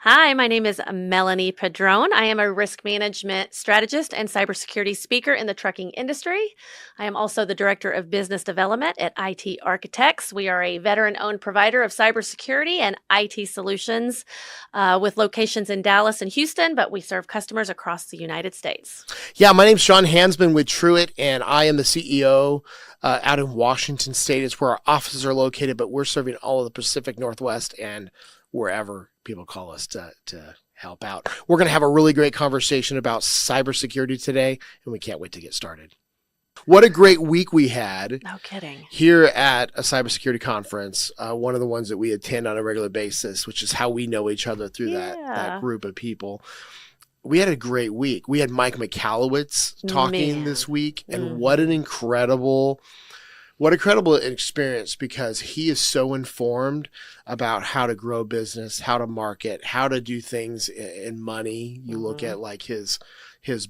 Hi, my name is Melanie Padron. I am a risk management strategist and cybersecurity speaker in the trucking industry. I am also the director of business development at IT Architects. We are a veteran-owned provider of cybersecurity and IT solutions with locations in Dallas and Houston, but we serve customers across the United States. Yeah, my name's Sean Hansman with Truett, and I am the CEO out in Washington State. It's where our offices are located, but we're serving all of the Pacific Northwest and wherever people call us to help out. We're going to have a really great conversation about cybersecurity today, and we can't wait to get started. What a great week we had. No kidding. Here at a cybersecurity conference, one of the ones that we attend on a regular basis, which is how we know each other through that group of people. We had a great week. We had Mike Michalowicz talking this week, and what an incredible experience, because he is so informed about how to grow business, how to market, how to do things in money. You look at like his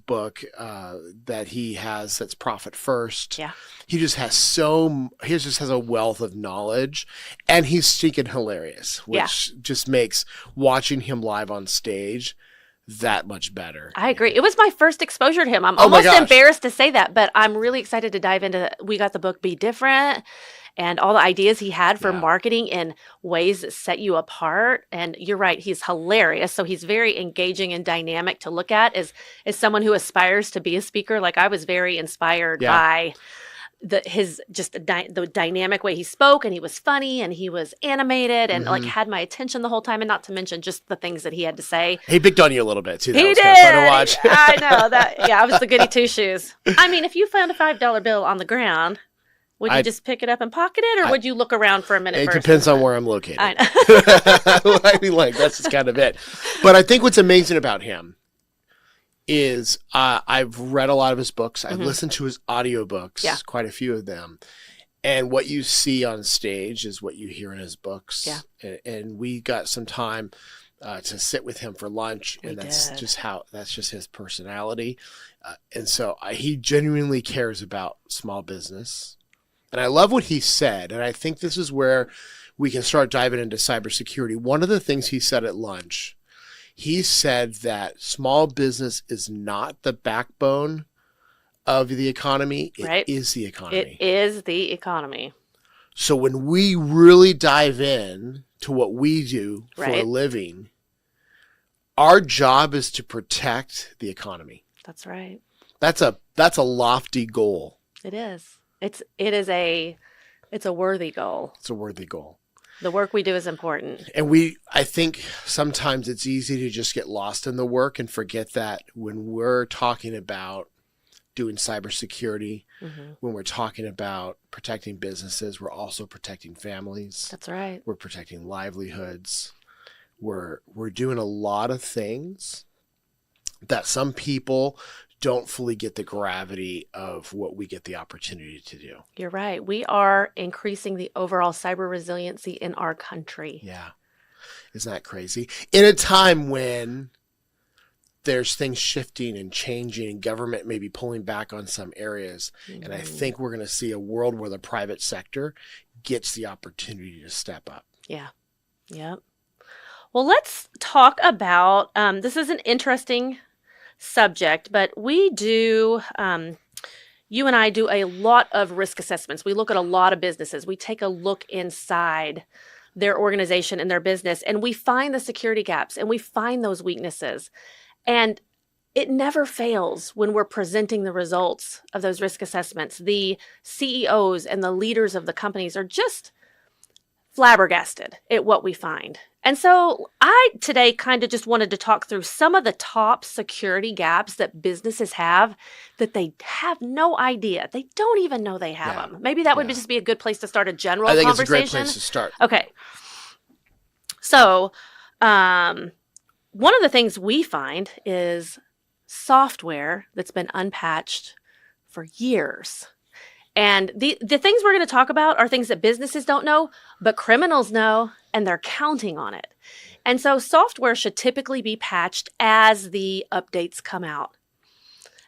book that he has that's Profit First. Yeah. He just has a wealth of knowledge, and he's stinking hilarious, which just makes watching him live on stage that much better. I agree. It was my first exposure to him. I'm almost embarrassed to say that, but I'm really excited to dive into we got the book Be Different and all the ideas he had for marketing in ways that set you apart. And you're right, he's hilarious. So he's very engaging and dynamic to look at as someone who aspires to be a speaker. Like, I was very inspired by the dynamic way he spoke, and he was funny and he was animated and like had my attention the whole time, and not to mention just the things that he had to say. He picked on you a little bit too. He did. Kind of fun to watch. I know that. Yeah, I was the goody two shoes. I mean, if you found a $5 bill on the ground, would you just pick it up and pocket it, or would you look around for a minute? It first depends on where I'm located. I know. I mean, like, that's just kind of it. But I think what's amazing about him is I've read a lot of his books. I've listened to his audiobooks, quite a few of them. And what you see on stage is what you hear in his books. Yeah. And we got some time to sit with him for lunch, and that's just his personality. And so he genuinely cares about small business. And I love what he said. And I think this is where we can start diving into cybersecurity. One of the things he said at lunch, he said that small business is not the backbone of the economy. It is the economy. It is the economy. So when we really dive in to what we do for a living, our job is to protect the economy. That's right. That's a lofty goal. It is. It's a worthy goal. It's a worthy goal. The work we do is important. And I think sometimes it's easy to just get lost in the work and forget that when we're talking about doing cybersecurity, when we're talking about protecting businesses, we're also protecting families. That's right. We're protecting livelihoods. We're doing a lot of things that some people don't fully get the gravity of what we get the opportunity to do. You're right. We are increasing the overall cyber resiliency in our country. Yeah. Isn't that crazy? In a time when there's things shifting and changing and government may be pulling back on some areas. And I think we're going to see a world where the private sector gets the opportunity to step up. Yeah. Yep. Well, let's talk about, this is an interesting subject, but we do, you and I do a lot of risk assessments. We look at a lot of businesses. We take a look inside their organization and their business, and we find the security gaps and we find those weaknesses. And it never fails when we're presenting the results of those risk assessments. The CEOs and the leaders of the companies are just flabbergasted at what we find. And so I today kind of just wanted to talk through some of the top security gaps that businesses have that they have no idea. They don't even know they have them. Maybe that would just be a good place to start a general conversation. I think it's a great place to start. Okay. So one of the things we find is software that's been unpatched for years. And the things we're going to talk about are things that businesses don't know, but criminals know, and they're counting on it. And so software should typically be patched as the updates come out.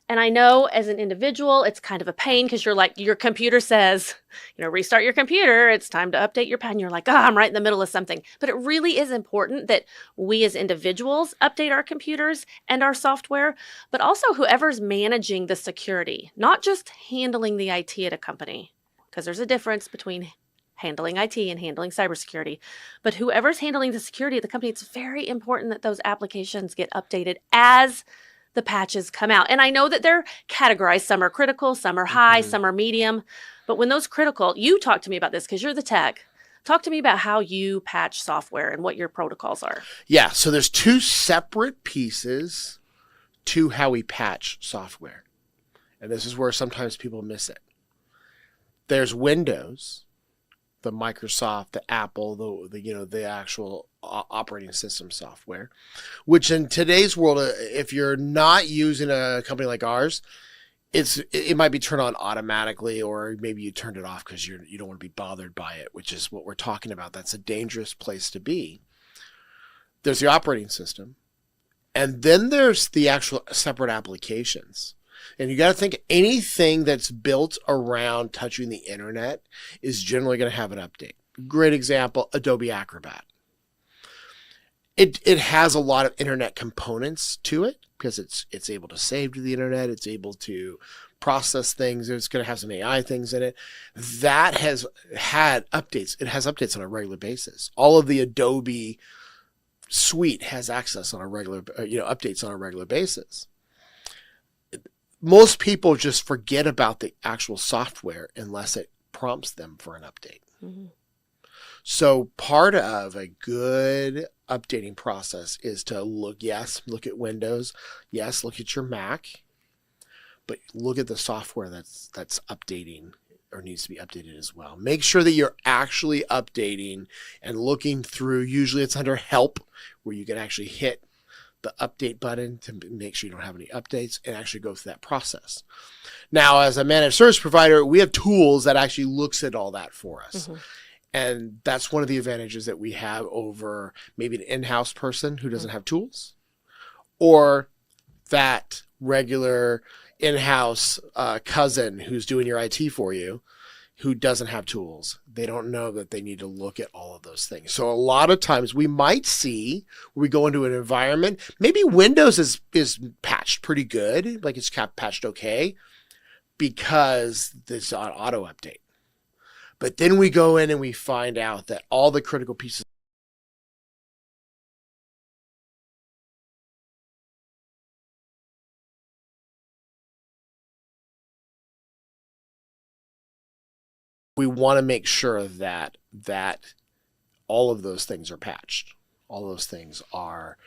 And I know as an individual, it's kind of a pain because you're like, your computer says, restart your computer. It's time to update your pad. And you're like, oh, I'm right in the middle of something. But it really is important that we as individuals update our computers and our software, but also whoever's managing the security, not just handling the IT at a company, because there's a difference between handling IT and handling cybersecurity. But whoever's handling the security of the company, it's very important that those applications get updated as the patches come out. And I know that they're categorized. Some are critical, some are high, some are medium. But when those critical, you talk to me about this because you're the tech. Talk to me about how you patch software and what your protocols are. Yeah, so there's two separate pieces to how we patch software. And this is where sometimes people miss it. There's Windows, the Microsoft, the Apple, the actual operating system software, which in today's world, if you're not using a company like ours, it might be turned on automatically, or maybe you turned it off because you don't want to be bothered by it, which is what we're talking about. That's a dangerous place to be. There's the operating system, and then there's the actual separate applications. And you got to think anything that's built around touching the internet is generally going to have an update. Great example, Adobe Acrobat. It has a lot of internet components to it because it's able to save to the internet. It's able to process things. It's going to have some AI things in it. That has had updates. It has updates on a regular basis. All of the Adobe suite has access on a regular, updates on a regular basis. Most people just forget about the actual software unless it prompts them for an update. Mm-hmm. So part of a good updating process is to look at Windows. Yes, look at your Mac, but look at the software that's updating or needs to be updated as well. Make sure that you're actually updating and looking through. Usually it's under help where you can actually hit the update button to make sure you don't have any updates and actually go through that process. Now, as a managed service provider, we have tools that actually looks at all that for us. Mm-hmm. And that's one of the advantages that we have over maybe an in-house person who doesn't have tools, or that regular in-house cousin who's doing your IT for you who doesn't have tools. They don't know that they need to look at all of those things. So a lot of times we might see when we go into an environment, maybe Windows is patched pretty good, like it's patched okay, because it's on auto update. But then we go in and we find out that all the critical pieces we want to make sure that all of those things are patched. All those things are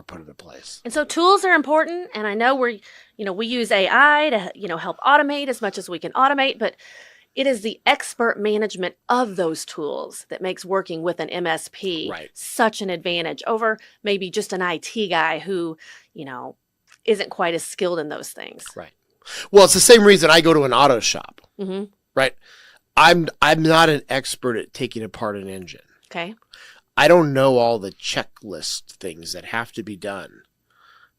put into place. And so tools are important. And I know we use AI to, help automate as much as we can automate, but it is the expert management of those tools that makes working with an MSP such an advantage over maybe just an IT guy who, isn't quite as skilled in those things. Right. Well, it's the same reason I go to an auto shop, mm-hmm. right? I'm not an expert at taking apart an engine. Okay. I don't know all the checklist things that have to be done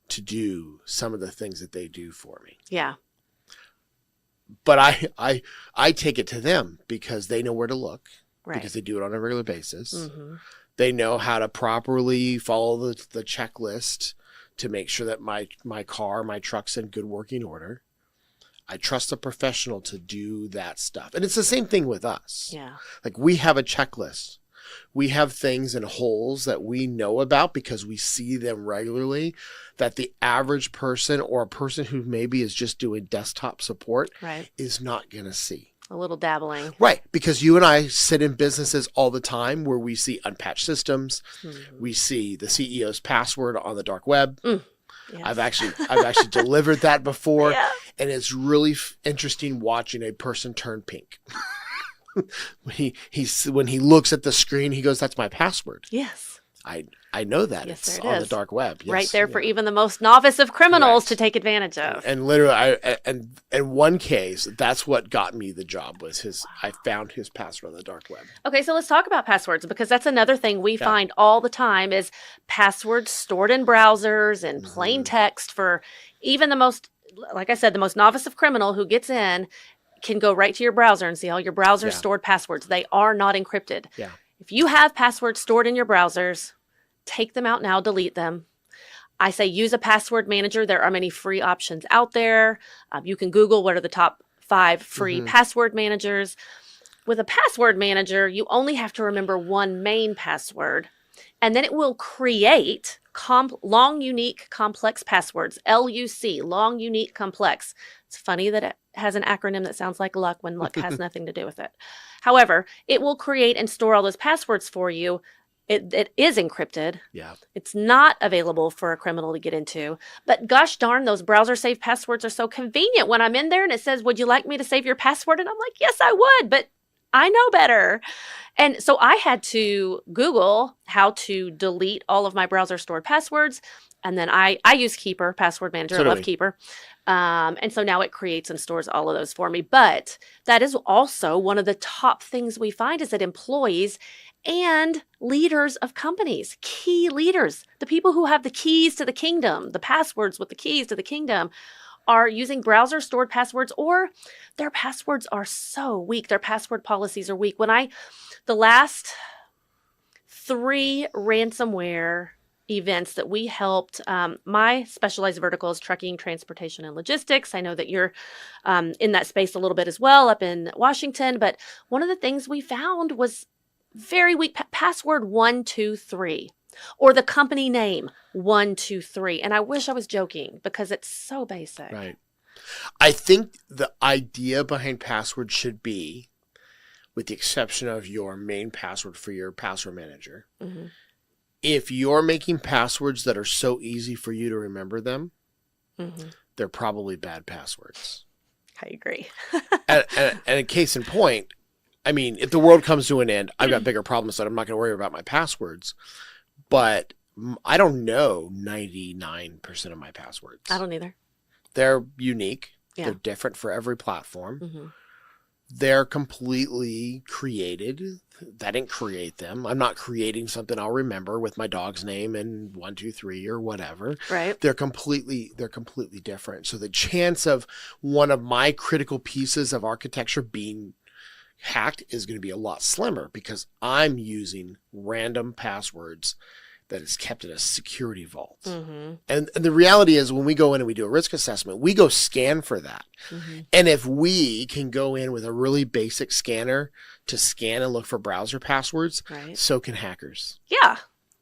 to do some of the things that they do for me. Yeah. But I take it to them because they know where to look, because they do it on a regular basis. Mm-hmm. They know how to properly follow the checklist to make sure that my truck's in good working order. I trust a professional to do that stuff. And it's the same thing with us. Yeah. Like we have a checklist. We have things and holes that we know about because we see them regularly that the average person or a person who maybe is just doing desktop support is not going to see. A little dabbling. Right. Because you and I sit in businesses all the time where we see unpatched systems. Mm-hmm. We see the CEO's password on the dark web. Mm. Yes. I've actually delivered that before. Yeah. And it's really interesting watching a person turn pink. When he looks at the screen, he goes, "That's my password." Yes. I know that. Yes, it's on the dark web. Yes, right there for even the most novice of criminals to take advantage of. And literally, and in one case, that's what got me the job was I found his password on the dark web. Okay, so let's talk about passwords because that's another thing we find all the time is passwords stored in browsers and plain text for even the most like I said, the most novice of criminal who gets in can go right to your browser and see all your browser stored passwords. They are not encrypted. Yeah. If you have passwords stored in your browsers, take them out now, delete them. I say use a password manager. There are many free options out there. You can Google what are the top 5 free password managers. With a password manager, you only have to remember one main password, and then it will create long, unique, complex passwords, LUC, long, unique, complex. It's funny that it has an acronym that sounds like luck when luck has nothing to do with it. However, it will create and store all those passwords for you. It is encrypted. Yeah. It's not available for a criminal to get into. But gosh darn, those browser saved passwords are so convenient. When I'm in there and it says, would you like me to save your password? And I'm like, yes, I would, but I know better. And so I had to Google how to delete all of my browser stored passwords. And then I use Keeper, Password Manager. I love Keeper. And so now it creates and stores all of those for me. But that is also one of the top things we find is that employees and leaders of companies, key leaders, the people who have the keys to the kingdom, the passwords with the keys to the kingdom, are using browser stored passwords, or their passwords are so weak. Their password policies are weak. The last 3 ransomware events that we helped, my specialized vertical is trucking, transportation, and logistics. I know that you're in that space a little bit as well up in Washington, but one of the things we found was very weak password 123. Or the company name, 123. And I wish I was joking because it's so basic. Right. I think the idea behind password should be, with the exception of your main password for your password manager, if you're making passwords that are so easy for you to remember them, they're probably bad passwords. I agree. and a case in point, I mean, if the world comes to an end, I've got bigger problems that I'm not going to worry about my passwords. But I don't know 99% of my passwords. I don't either. They're unique. Yeah. They're different for every platform. They're completely created. I didn't create them. I'm not creating something I'll remember with my dog's name and 123 or whatever. Right. They're completely different. So the chance of one of my critical pieces of architecture being hacked is going to be a lot slimmer because I'm using random passwords that is kept in a security vault. And the reality is when we go in and we do a risk assessment, we go scan for that. And if we can go in with a really basic scanner to scan and look for browser passwords, so can hackers. Yeah.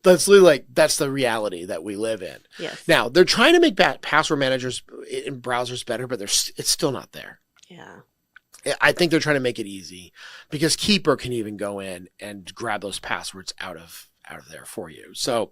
That's literally that's the reality that we live in. Yes. Now, they're trying to make password managers in browsers better, but it's still not there. Yeah. I think they're trying to make it easy because Keeper can even go in and grab those passwords out of there for you. So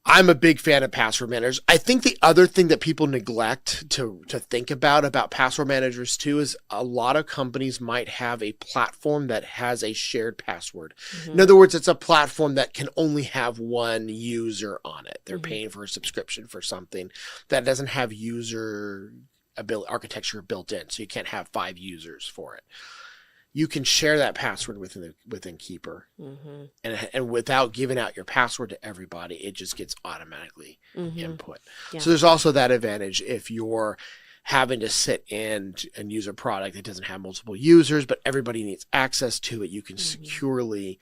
I'm a big fan of password managers. I think the other thing that people neglect to think about password managers too is a lot of companies might have a platform that has a shared password. In other words, it's a platform that can only have one user on it. They're paying for a subscription for something that doesn't have user architecture built in, so you can't have 5 users for it. You can share that password within Keeper, and without giving out your password to everybody, it just gets automatically input. Yeah. So there's also that advantage if you're having to sit in and use a product that doesn't have multiple users, but everybody needs access to it. You can securely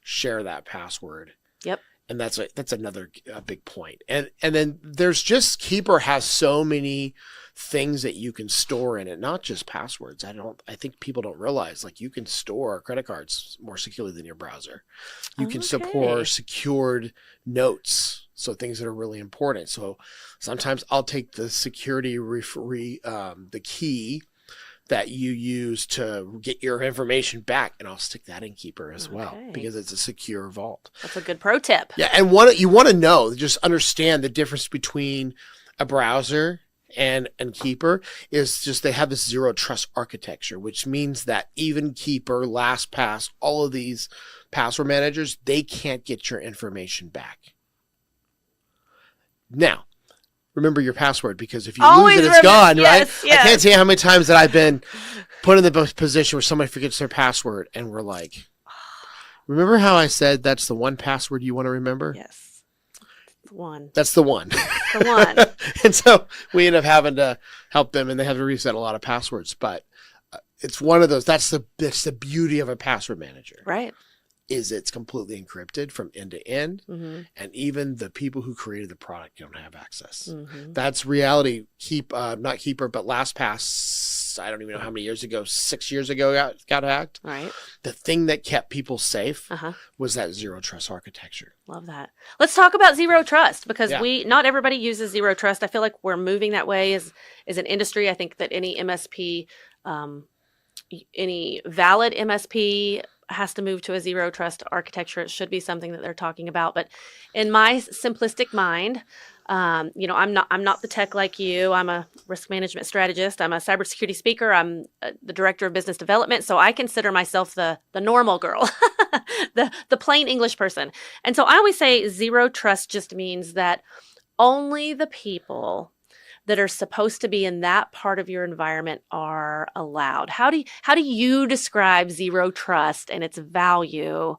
share that password. Yep. And that's another big point. And then there's just Keeper has so many things that you can store in it, not just passwords. I think people don't realize you can store credit cards more securely than your browser. You can support secured notes, so things that are really important. So sometimes I'll take the security the key that you use to get your information back, and I'll stick that in Keeper as well because it's a secure vault. That's a good pro tip. Yeah, and you want to know, just understand the difference between a browser and Keeper is just they have this zero trust architecture, which means that even Keeper, LastPass, all of these password managers, they can't get your information back. Now, remember your password, because if you lose it, it's gone, right? Yes. I can't tell you how many times that I've been put in the position where somebody forgets their password and we're like, remember how I said that's the one password you want to remember? Yes. The one. That's the one. The one. And so we end up having to help them, and they have to reset a lot of passwords. But it's one of those. That's the beauty of a password manager. Right. Is it's completely encrypted from end to end, Mm-hmm. and even the people who created the product don't have access. Mm-hmm. That's reality. Not Keeper, but LastPass. I don't even know how many years ago, 6 years ago, got hacked. Right. The thing that kept people safe Uh-huh. was that zero trust architecture. Love that. Let's talk about zero trust, because Yeah. not everybody uses zero trust. I feel like we're moving that way as an industry. I think that any MSP, any valid MSP has to move to a zero trust architecture. It should be something that they're talking about. But in my simplistic mind, I'm not the tech like you. I'm a risk management strategist. I'm a cybersecurity speaker. I'm the director of business development. So I consider myself the normal girl, the plain English person. And so I always say zero trust just means that only the people that are supposed to be in that part of your environment are allowed. How do you describe zero trust and its value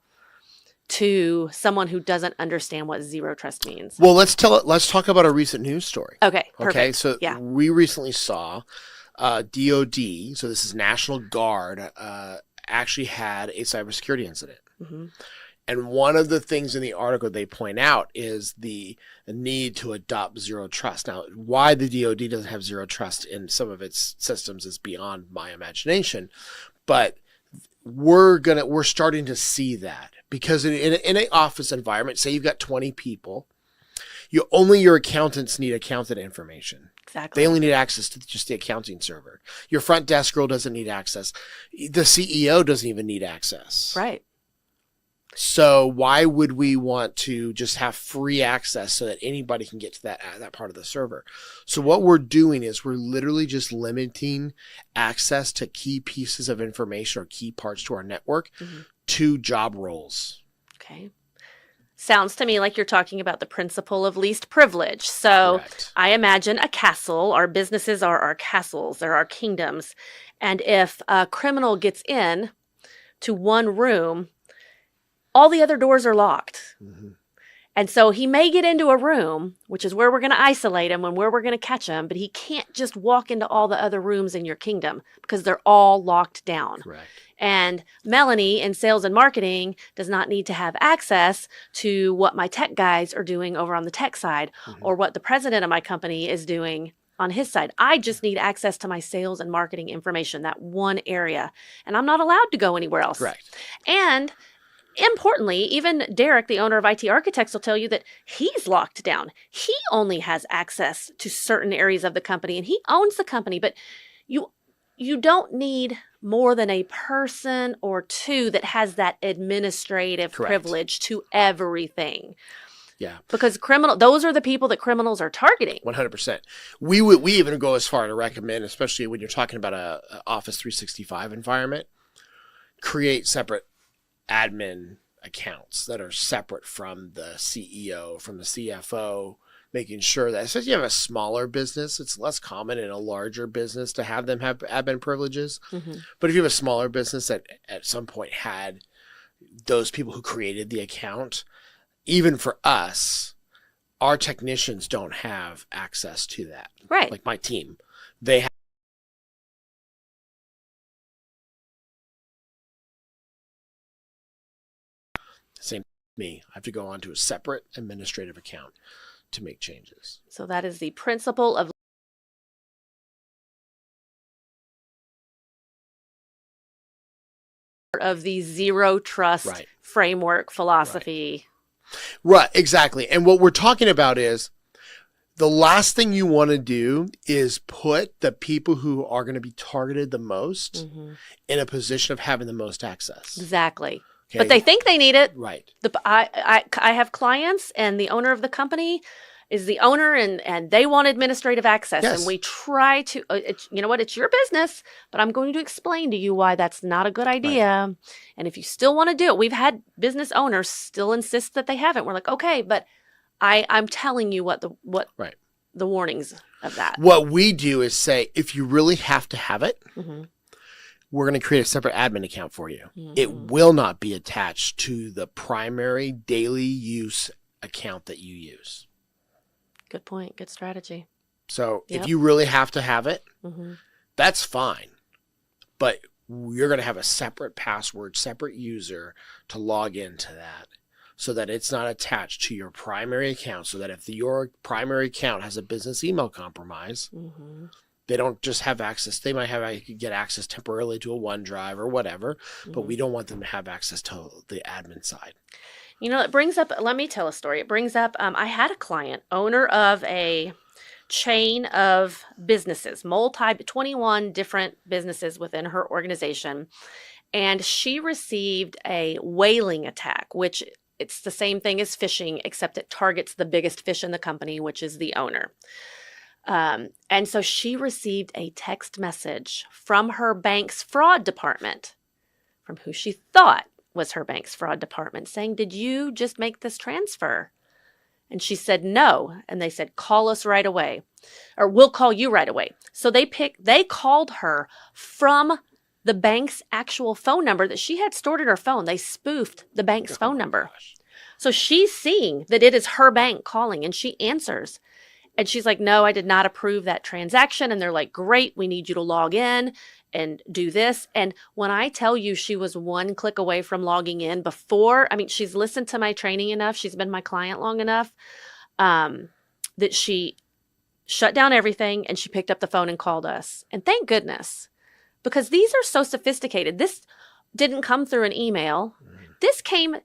to someone who doesn't understand what zero trust means? Well, let's talk about a recent news story. Okay, perfect. Okay, so yeah. we recently saw DOD, so this is National Guard, actually had a cybersecurity incident. Mm-hmm. And one of the things in the article they point out is the need to adopt zero trust. Now, why the DOD doesn't have zero trust in some of its systems is beyond my imagination, but we're starting to see that, because in an office environment, say you've got 20 people, your accountants need accountant information. Exactly. They only need access to just the accounting server. Your front desk girl doesn't need access. The CEO doesn't even need access. Right. So why would we want to just have free access so that anybody can get to that part of the server? So what we're doing is we're literally just limiting access to key pieces of information or key parts to our network to job roles. Okay. Sounds to me like you're talking about the principle of least privilege. So Correct. I imagine a castle. Our businesses are our castles. They're our kingdoms. And if a criminal gets in to one room, all the other doors are locked. Mm-hmm. And so he may get into a room, which is where we're going to isolate him and where we're going to catch him, but he can't just walk into all the other rooms in your kingdom because they're all locked down. Correct. And Melanie in sales and marketing does not need to have access to what my tech guys are doing over on the tech side or what the president of my company is doing on his side. I just need access to my sales and marketing information, that one area. And I'm not allowed to go anywhere else. Correct. And importantly, even Derek, the owner of IT Architects, will tell you that he's locked down. He only has access to certain areas of the company, and he owns the company. But you don't need more than a person or two that has that administrative Correct. privilege to everything. Yeah. Because those are the people that criminals are targeting. 100%. We even go as far to recommend, especially when you're talking about a Office 365 environment, create separate admin accounts that are separate from the CEO, from the CFO, making sure that, especially if you have a smaller business, it's less common in a larger business to have them have admin privileges. Mm-hmm. But if you have a smaller business that at some point had those people who created the account, even for us, our technicians don't have access to that. Right. Like my team, they have same me. I have to go onto a separate administrative account to make changes. So that is the principle of the zero trust Right. framework philosophy. Right, exactly. And what we're talking about is the last thing you want to do is put the people who are going to be targeted the most Mm-hmm. in a position of having the most access. Exactly. Okay? But they think they need it. Right. I have clients, and the owner of the company is the owner, and they want administrative access. Yes. And we try to, you know what, it's your business, but I'm going to explain to you why that's not a good idea. Right. And if you still want to do it, we've had business owners still insist that they haven't. We're like, okay, but I'm telling you what Right. the warnings of that. What we do is say, if you really have to have it, Mm-hmm. we're going to create a separate admin account for you. Mm-hmm. It will not be attached to the primary daily use account that you use. Good point. Good strategy. So Yep. if you really have to have it, Mm-hmm. that's fine. But you're going to have a separate password, separate user to log into that so that it's not attached to your primary account. So that if your primary account has a business email compromise, Mm-hmm. they don't just have access. They might get access temporarily to a OneDrive or whatever, but we don't want them to have access to the admin side. You know, it brings up, let me tell a story. It brings up, I had a client, owner of a chain of businesses, 21 different businesses within her organization. And she received a whaling attack, which it's the same thing as phishing, except it targets the biggest fish in the company, which is the owner. And so she received a text message from her bank's fraud department, from who she thought was her bank's fraud department, saying, "Did you just make this transfer?" And she said, "No." And they said, "Call us right away, or we'll call you right away." So they called her from the bank's actual phone number that she had stored in her phone. They spoofed the bank's phone number. Gosh. So she's seeing that it is her bank calling, and she answers. And she's like, "No, I did not approve that transaction." And they're like, "Great, we need you to log in and do this." And when I tell you she was one click away from logging in she's listened to my training enough, she's been my client long enough, that she shut down everything and she picked up the phone and called us. And thank goodness, because these are so sophisticated. This didn't come through an email. This came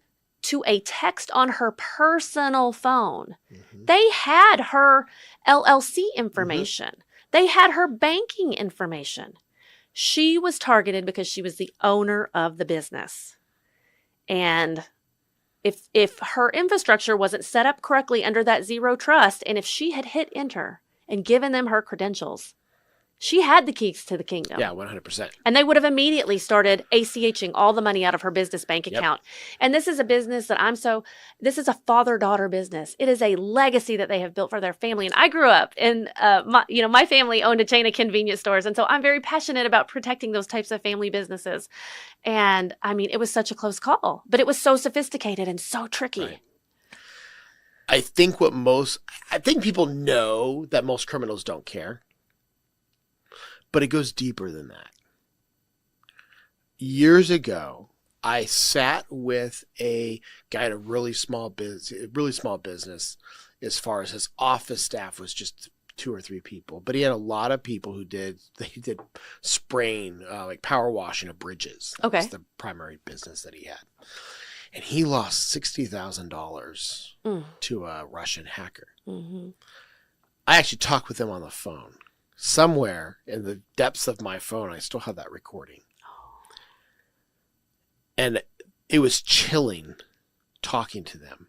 to a text on her personal phone. They had her LLC information. They had her banking information. She was targeted because she was the owner of the business. And if her infrastructure wasn't set up correctly under that zero trust, and if she had hit enter and given them her credentials, she had the keys to the kingdom. Yeah, 100%. And they would have immediately started ACHing all the money out of her business bank account. And this is a business that this is a father-daughter business. It is a legacy that they have built for their family. And I grew up in, my family owned a chain of convenience stores. And so I'm very passionate about protecting those types of family businesses. And I mean, it was such a close call, but it was so sophisticated and so tricky. Right. I think people know that most criminals don't care. But it goes deeper than that. Years ago, I sat with a guy at a really small business as far as his office staff was just 2 or 3 people. But he had a lot of people who did spraying, like power washing of bridges. That was the primary business that he had. And he lost $60,000 to a Russian hacker. Mm-hmm. I actually talked with him on the phone. Somewhere in the depths of my phone, I still have that recording. And it was chilling talking to them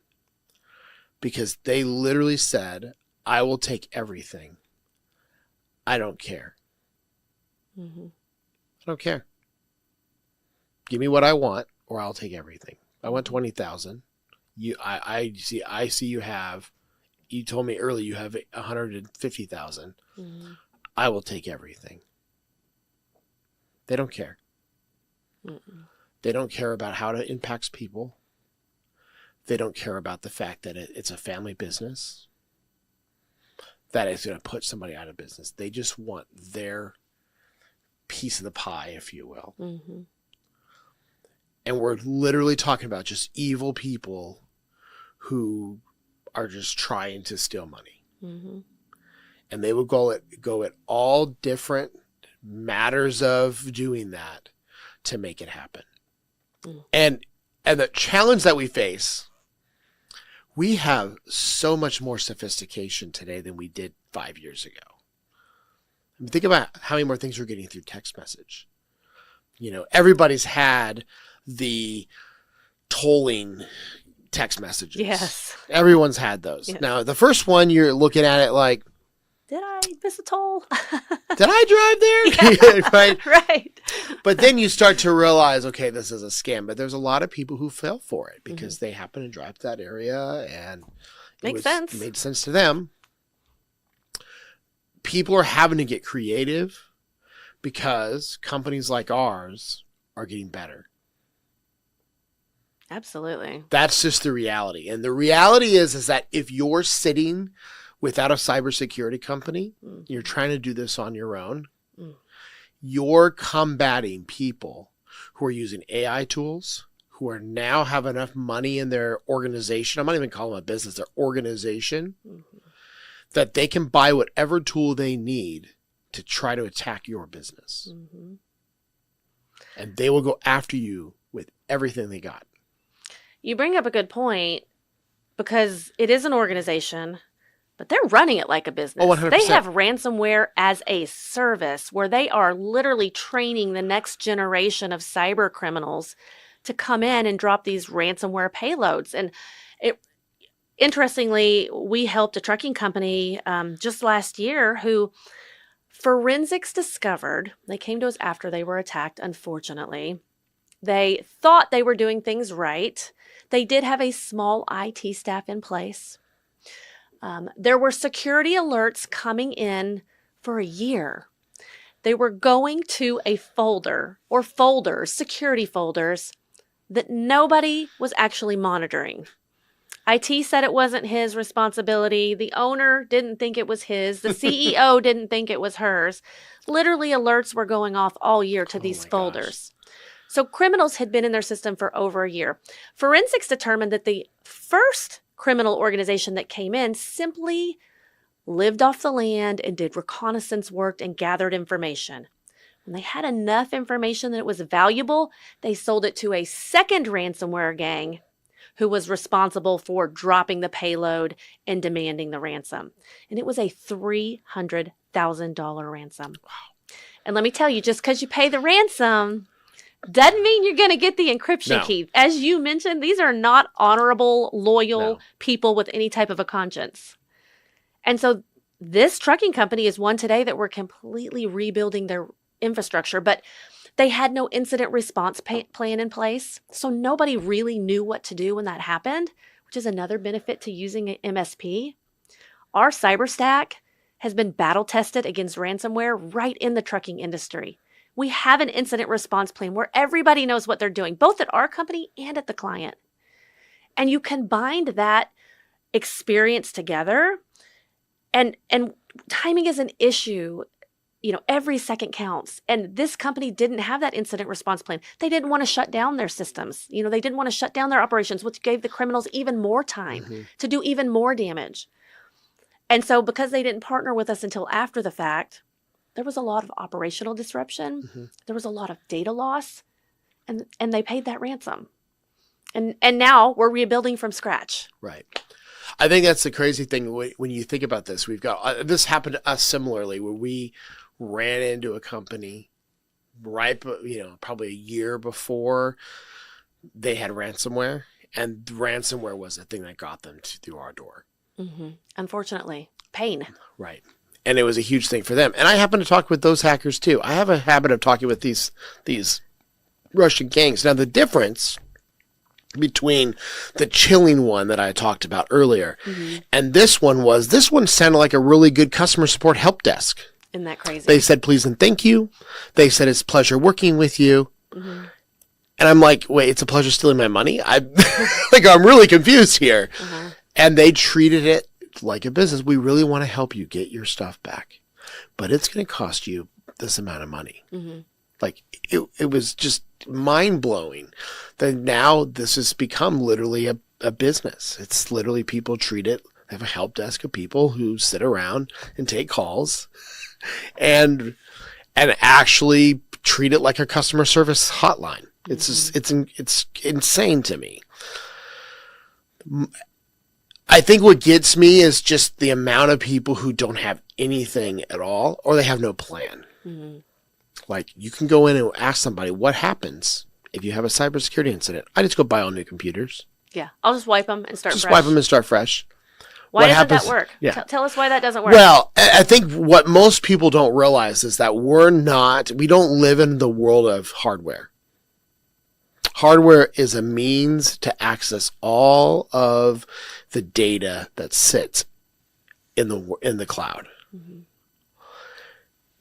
because they literally said, "I will take everything. I don't care. I don't care. Give me what I want or I'll take everything. I want 20,000. I see you told me earlier you have 150,000. I will take everything." They don't care. They don't care about how it impacts people. They don't care about the fact that it's a family business, that it's going to put somebody out of business. They just want their piece of the pie, if you will. And we're literally talking about just evil people who are just trying to steal money. And they would go at all different matters of doing that to make it happen. And the challenge that we face, we have so much more sophistication today than we did 5 years ago. I mean, think about how many more things we're getting through text message. Everybody's had the tolling text messages. Yes. Everyone's had those. Yes. Now, the first one, you're looking at it like, Did I miss a toll? did I drive there? Right? Right. But then you start to realize, okay, this is a scam. But there's a lot of people who fell for it because they happen to drive to that area and Makes sense. It made sense to them. People are having to get creative because companies like ours are getting better. Absolutely. That's just the reality. And the reality is that if you're sitting without a cybersecurity company, you're trying to do this on your own. You're combating people who are using AI tools, who are now have enough money in their organization. I'm not even calling them a business, their organization, that they can buy whatever tool they need to try to attack your business. And they will go after you with everything they got. You bring up a good point, because it is an organization, but they're running it like a business. Oh, 100%. They have ransomware as a service where they are literally training the next generation of cyber criminals to come in and drop these ransomware payloads. And interestingly, we helped a trucking company just last year who forensics discovered, they came to us after they were attacked, unfortunately. They thought they were doing things right. They did have a small IT staff in place. There were security alerts coming in for a year. They were going to a folder or folders, security folders, that nobody was actually monitoring. IT said it wasn't his responsibility. The owner didn't think it was his. The CEO didn't think it was hers. Literally, alerts were going off all year to these folders. So criminals had been in their system for over a year. Forensics determined that the first criminal organization that came in simply lived off the land and did reconnaissance work and gathered information. When they had enough information that it was valuable, they sold it to a second ransomware gang who was responsible for dropping the payload and demanding the ransom. And it was a $300,000 ransom. Wow. And let me tell you, just because you pay the ransom doesn't mean you're going to get the encryption key. As you mentioned, these are not honorable, loyal people with any type of a conscience. And so this trucking company is one today that we're completely rebuilding their infrastructure, but they had no incident response plan in place. So nobody really knew what to do when that happened, which is another benefit to using an MSP. Our cyber stack has been battle tested against ransomware right in the trucking industry. We have an incident response plan where everybody knows what they're doing, both at our company and at the client. And you combine that experience together, and timing is an issue. You know, every second counts. And this company didn't have that incident response plan. They didn't want to shut down their systems. You know, they didn't want to shut down their operations, which gave the criminals even more time to do even more damage. And so because they didn't partner with us until after the fact, there was a lot of operational disruption. There was a lot of data loss, and they paid that ransom. And now we're rebuilding from scratch. Right. I think that's the crazy thing when you think about this. We've got this happened to us similarly, where we ran into a company right, probably a year before they had ransomware, and ransomware was the thing that got them through our door. Unfortunately, pain. Right. And it was a huge thing for them. And I happen to talk with those hackers too. I have a habit of talking with these Russian gangs. Now, the difference between the chilling one that I talked about earlier and this one sounded like a really good customer support help desk. Isn't that crazy? They said please and thank you. They said it's a pleasure working with you. And I'm like, wait, it's a pleasure stealing my money? I'm really confused here. And they treated it like a business. We really want to help you get your stuff back, but it's going to cost you this amount of money. Like it was just mind blowing that now this has become literally a business. It's literally people treat it. They have a help desk of people who sit around and take calls and actually treat it like a customer service hotline. It's just, it's insane to me. I think what gets me is just the amount of people who don't have anything at all, or they have no plan. Like, you can go in and ask somebody, what happens if you have a cybersecurity incident? I just go buy all new computers. Yeah. I'll just wipe them and start fresh. Just wipe them and start fresh. Why doesn't that work? Yeah. Tell us why that doesn't work. Well, I think what most people don't realize is that we don't live in the world of hardware. Hardware is a means to access all of the data that sits in the cloud.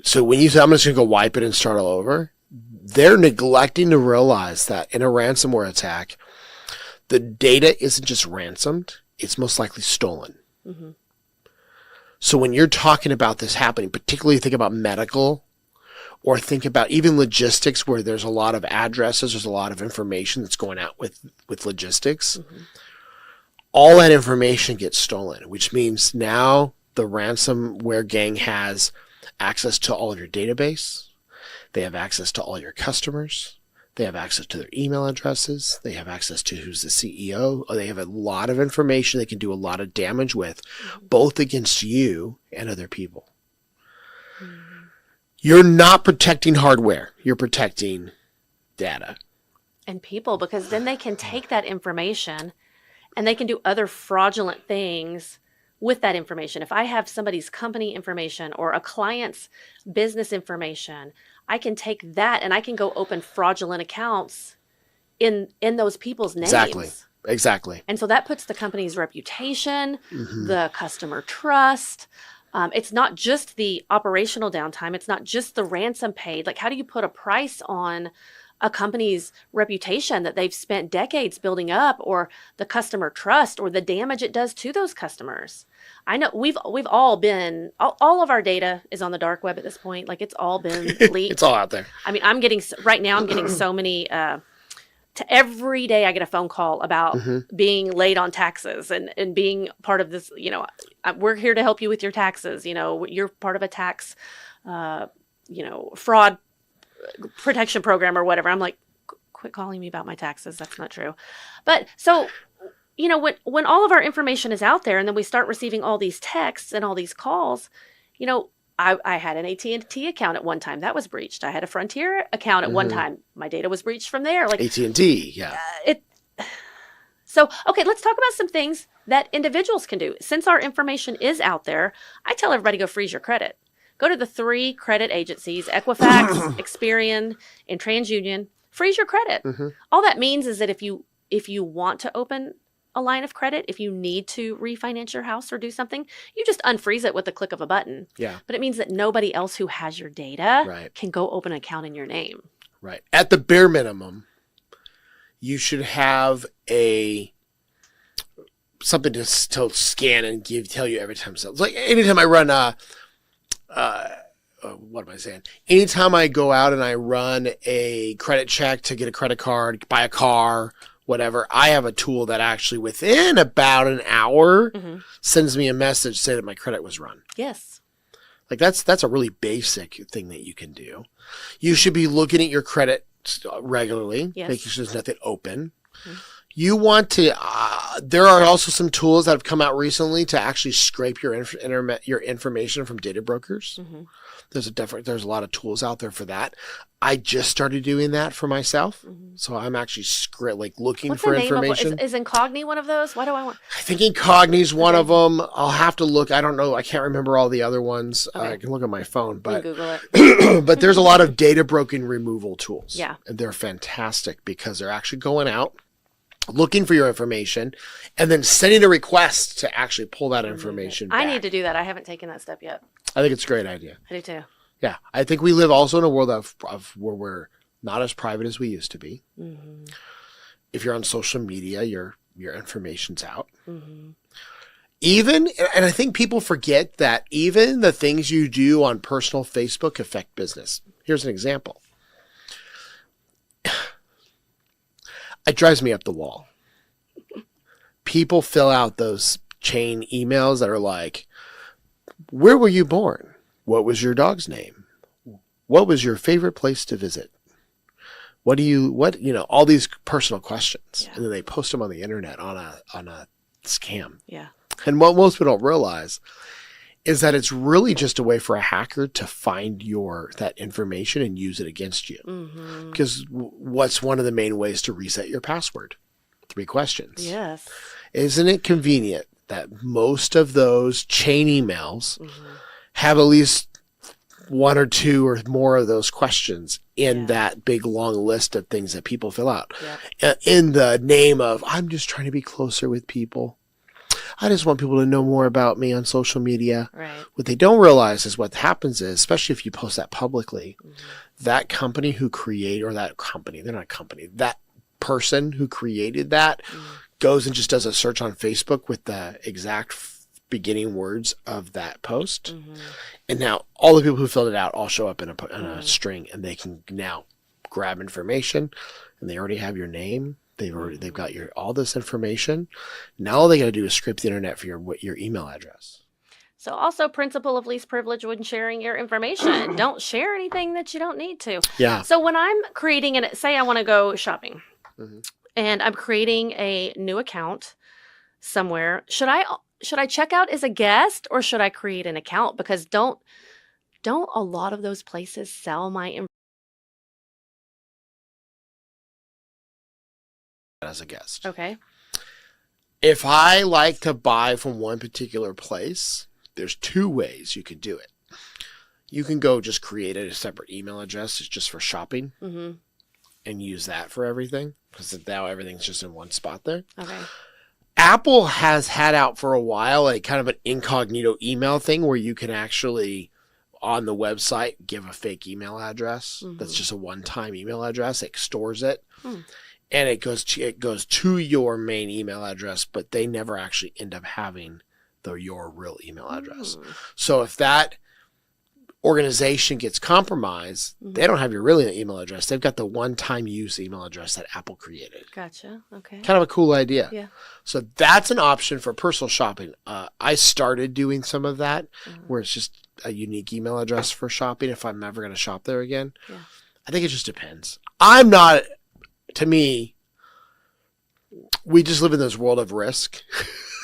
So when you say, I'm just going to go wipe it and start all over, they're neglecting to realize that in a ransomware attack, the data isn't just ransomed, it's most likely stolen. So when you're talking about this happening, particularly think about medical, or think about even logistics, where there's a lot of addresses, there's a lot of information that's going out with logistics. Mm-hmm. All that information gets stolen, which means now the ransomware gang has access to all of your database. They have access to all your customers. They have access to their email addresses. They have access to who's the CEO. They have a lot of information they can do a lot of damage with, both against you and other people. You're not protecting hardware. You're protecting data. And people, because then they can take that information and they can do other fraudulent things with that information. If I have somebody's company information or a client's business information, I can take that and I can go open fraudulent accounts in those people's names. Exactly. And so that puts the company's reputation, the customer trust. It's not just the operational downtime. It's not just the ransom paid. Like, how do you put a price on a company's reputation that they've spent decades building up, or the customer trust, or the damage it does to those customers? I know we've all been, all of our data is on the dark web at this point. Like, it's all been leaked. It's all out there. I mean, I'm getting so many, to every day I get a phone call about being late on taxes and being part of this, we're here to help you with your taxes. You're part of a tax, fraud protection program or whatever. I'm like, quit calling me about my taxes. That's not true. But so, when all of our information is out there and then we start receiving all these texts and all these calls, I had an AT&T account at one time that was breached. I had a Frontier account at one time. My data was breached from there. Like AT&T, yeah. So, okay, let's talk about some things that individuals can do. Since our information is out there, I tell everybody, go freeze your credit. Go to the 3 credit agencies, Equifax, Experian, and TransUnion. Freeze your credit. All that means is that if you want to open a line of credit, if you need to refinance your house or do something, you just unfreeze it with the click of a button. Yeah. But it means that nobody else who has your data can go open an account in your name. Right. At the bare minimum, you should have something to scan and tell you every time. So it's like anytime I run what am I saying? Anytime I go out and I run a credit check to get a credit card, buy a car, whatever, I have a tool that actually within about an hour sends me a message saying that my credit was run. Yes. Like that's a really basic thing that you can do. You should be looking at your credit regularly, making sure there's nothing open. You want to, there are also some tools that have come out recently to actually scrape your information from data brokers. There's a lot of tools out there for that. I just started doing that for myself. So I'm actually looking for information. Is Incogni one of those? Why do I want? I think Incogni is one of them. I'll have to look. I don't know. I can't remember all the other ones. I can look at my phone, but Google it. But there's a lot of data broken removal tools. Yeah. And they're fantastic because they're actually going out, looking for your information, and then sending a request to actually pull that information back. I need to do that. I haven't taken that step yet. I think it's a great idea. I do too. Yeah. I think we live also in a world of where we're not as private as we used to be. If you're on social media, your information's out. Even, and I think people forget that even the things you do on personal Facebook affect business. Here's an example. It drives me up the wall. People fill out those chain emails that are like, where were you born? What was your dog's name? What was your favorite place to visit? All these personal questions. Yeah. And then they post them on the internet on a scam. Yeah. And what most people don't realize is that it's really just a way for a hacker to find that information and use it against you. Because what's one of the main ways to reset your password? 3 questions. Yes. Isn't it convenient that most of those chain emails have at least 1 or 2 or more of those questions in that big long list of things that people fill out in the name of, I'm just trying to be closer with people. I just want people to know more about me on social media. Right. What they don't realize is what happens is, especially if you post that publicly, that company who created, or that company, they're not a company, that person who created that goes and just does a search on Facebook with the exact beginning words of that post. Mm-hmm. And now all the people who filled it out all show up in a string, and they can now grab information, and they already have your name. They've got all this information. Now all they got to do is scrape the internet for your email address. So also principle of least privilege when sharing your information. Don't share anything that you don't need to. Yeah. So when I'm creating say I want to go shopping, Mm-hmm. and I'm creating a new account somewhere, should I check out as a guest, or should I create an account? Because don't a lot of those places sell my information As a guest. Okay. If I like to buy from one particular place, there's two ways you could do it. You can go just create a separate email address just for shopping, Mm-hmm. and use that for everything, because now everything's just in one spot there. Okay. Apple has had out for a while a kind of an incognito email thing where you can actually, on the website, give a fake email address. Mm-hmm. That's just a one-time email address. It stores it. Hmm. And it goes to your main email address, but they never actually end up having your real email address. Mm. So if that organization gets compromised, they don't have your real email address. They've got the one-time use email address that Apple created. Gotcha. Okay. Kind of a cool idea. Yeah. So that's an option for personal shopping. I started doing some of that, where it's just a unique email address for shopping if I'm ever going to shop there again. Yeah. I think it just depends. To me, we just live in this world of risk.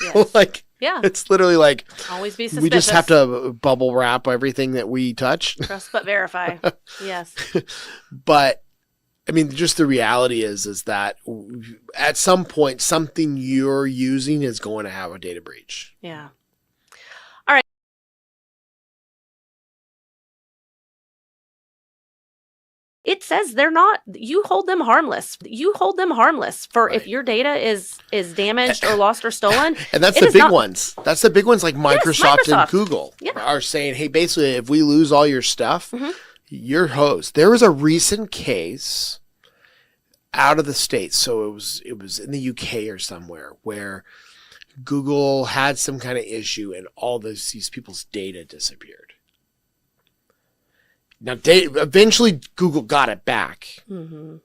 Yes. Yeah. It's literally like Always be suspicious. we just have to bubble wrap everything that we touch. Trust but verify. Yes. But I mean, just the reality is that at some point, something you're using is going to have a data breach. Yeah. All right. It says you hold them harmless. You hold them harmless for Right. if your data is damaged or lost or stolen. And that's it the is big not- ones. That's the big ones like Microsoft and Microsoft. Google Yeah. are saying, hey, basically, if we lose all your stuff, Mhm. your host. There was a recent case out of the States. So it was in the UK or somewhere where Google had some kind of issue and all these people's data disappeared. Now, eventually Google got it back. Mm-hmm.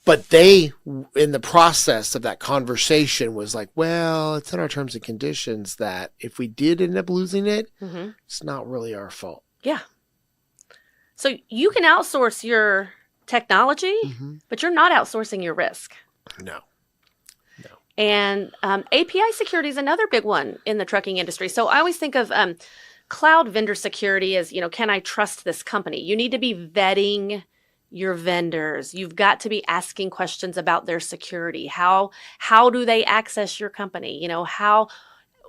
But they, in the process of that conversation, was like, well, it's in our terms and conditions that if we did end up losing it, Mm-hmm. it's not really our fault. Yeah. So you can outsource your technology, but you're not outsourcing your risk. No. And API security is another big one in the trucking industry. So I always think of cloud vendor security as, can I trust this company? You need to be vetting your vendors. You've got to be asking questions about their security. How do they access your company?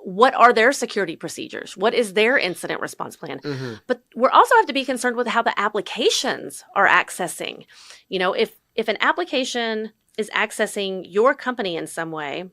What are their security procedures? What is their incident response plan? Mm-hmm. But we also have to be concerned with how the applications are accessing. If an application is accessing your company in some way,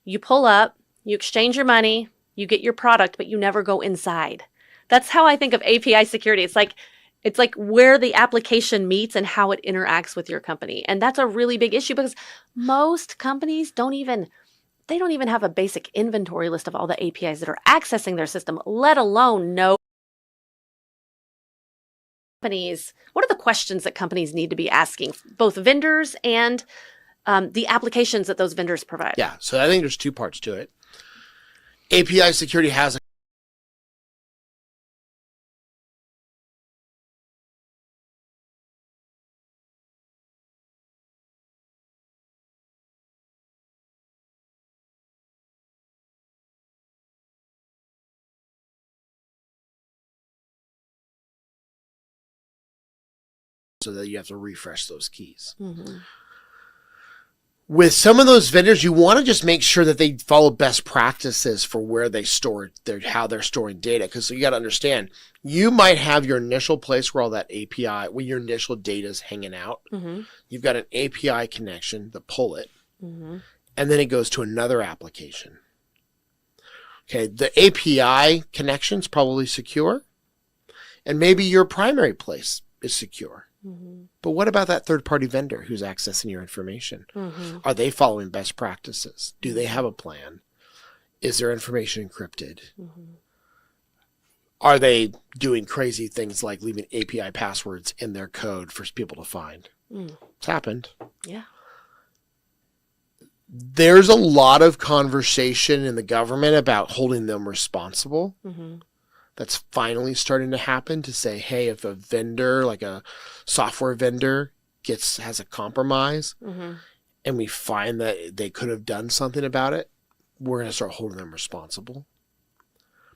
you pull up, you exchange your money, you get your product, but you never go inside. That's how I think of API security. It's like where the application meets and how it interacts with your company. And that's a really big issue because most companies don't even have a basic inventory list of all the APIs that are accessing their system, let alone know companies. What are the questions that companies need to be asking, both vendors and the applications that those vendors provide? Yeah. So I think there's two parts to it. API security has so that you have to refresh those keys. Mm-hmm. With some of those vendors, you want to just make sure that they follow best practices for where they store how they're storing data. Because you got to understand, you might have your initial place where all that API, where your initial data is hanging out. Mm-hmm. You've got an API connection to pull it, Mm-hmm. and then it goes to another application. Okay, the API connection's probably secure, and maybe your primary place is secure. Mm-hmm. But what about that third-party vendor who's accessing your information? Mm-hmm. Are they following best practices? Do they have a plan? Is their information encrypted? Mm-hmm. Are they doing crazy things like leaving API passwords in their code for people to find? It's happened. Yeah. There's a lot of conversation in the government about holding them responsible. Mm-hmm. That's finally starting to happen, to say, hey, if a vendor, like a software vendor, has a compromise, Mm-hmm. and we find that they could have done something about it, we're going to start holding them responsible.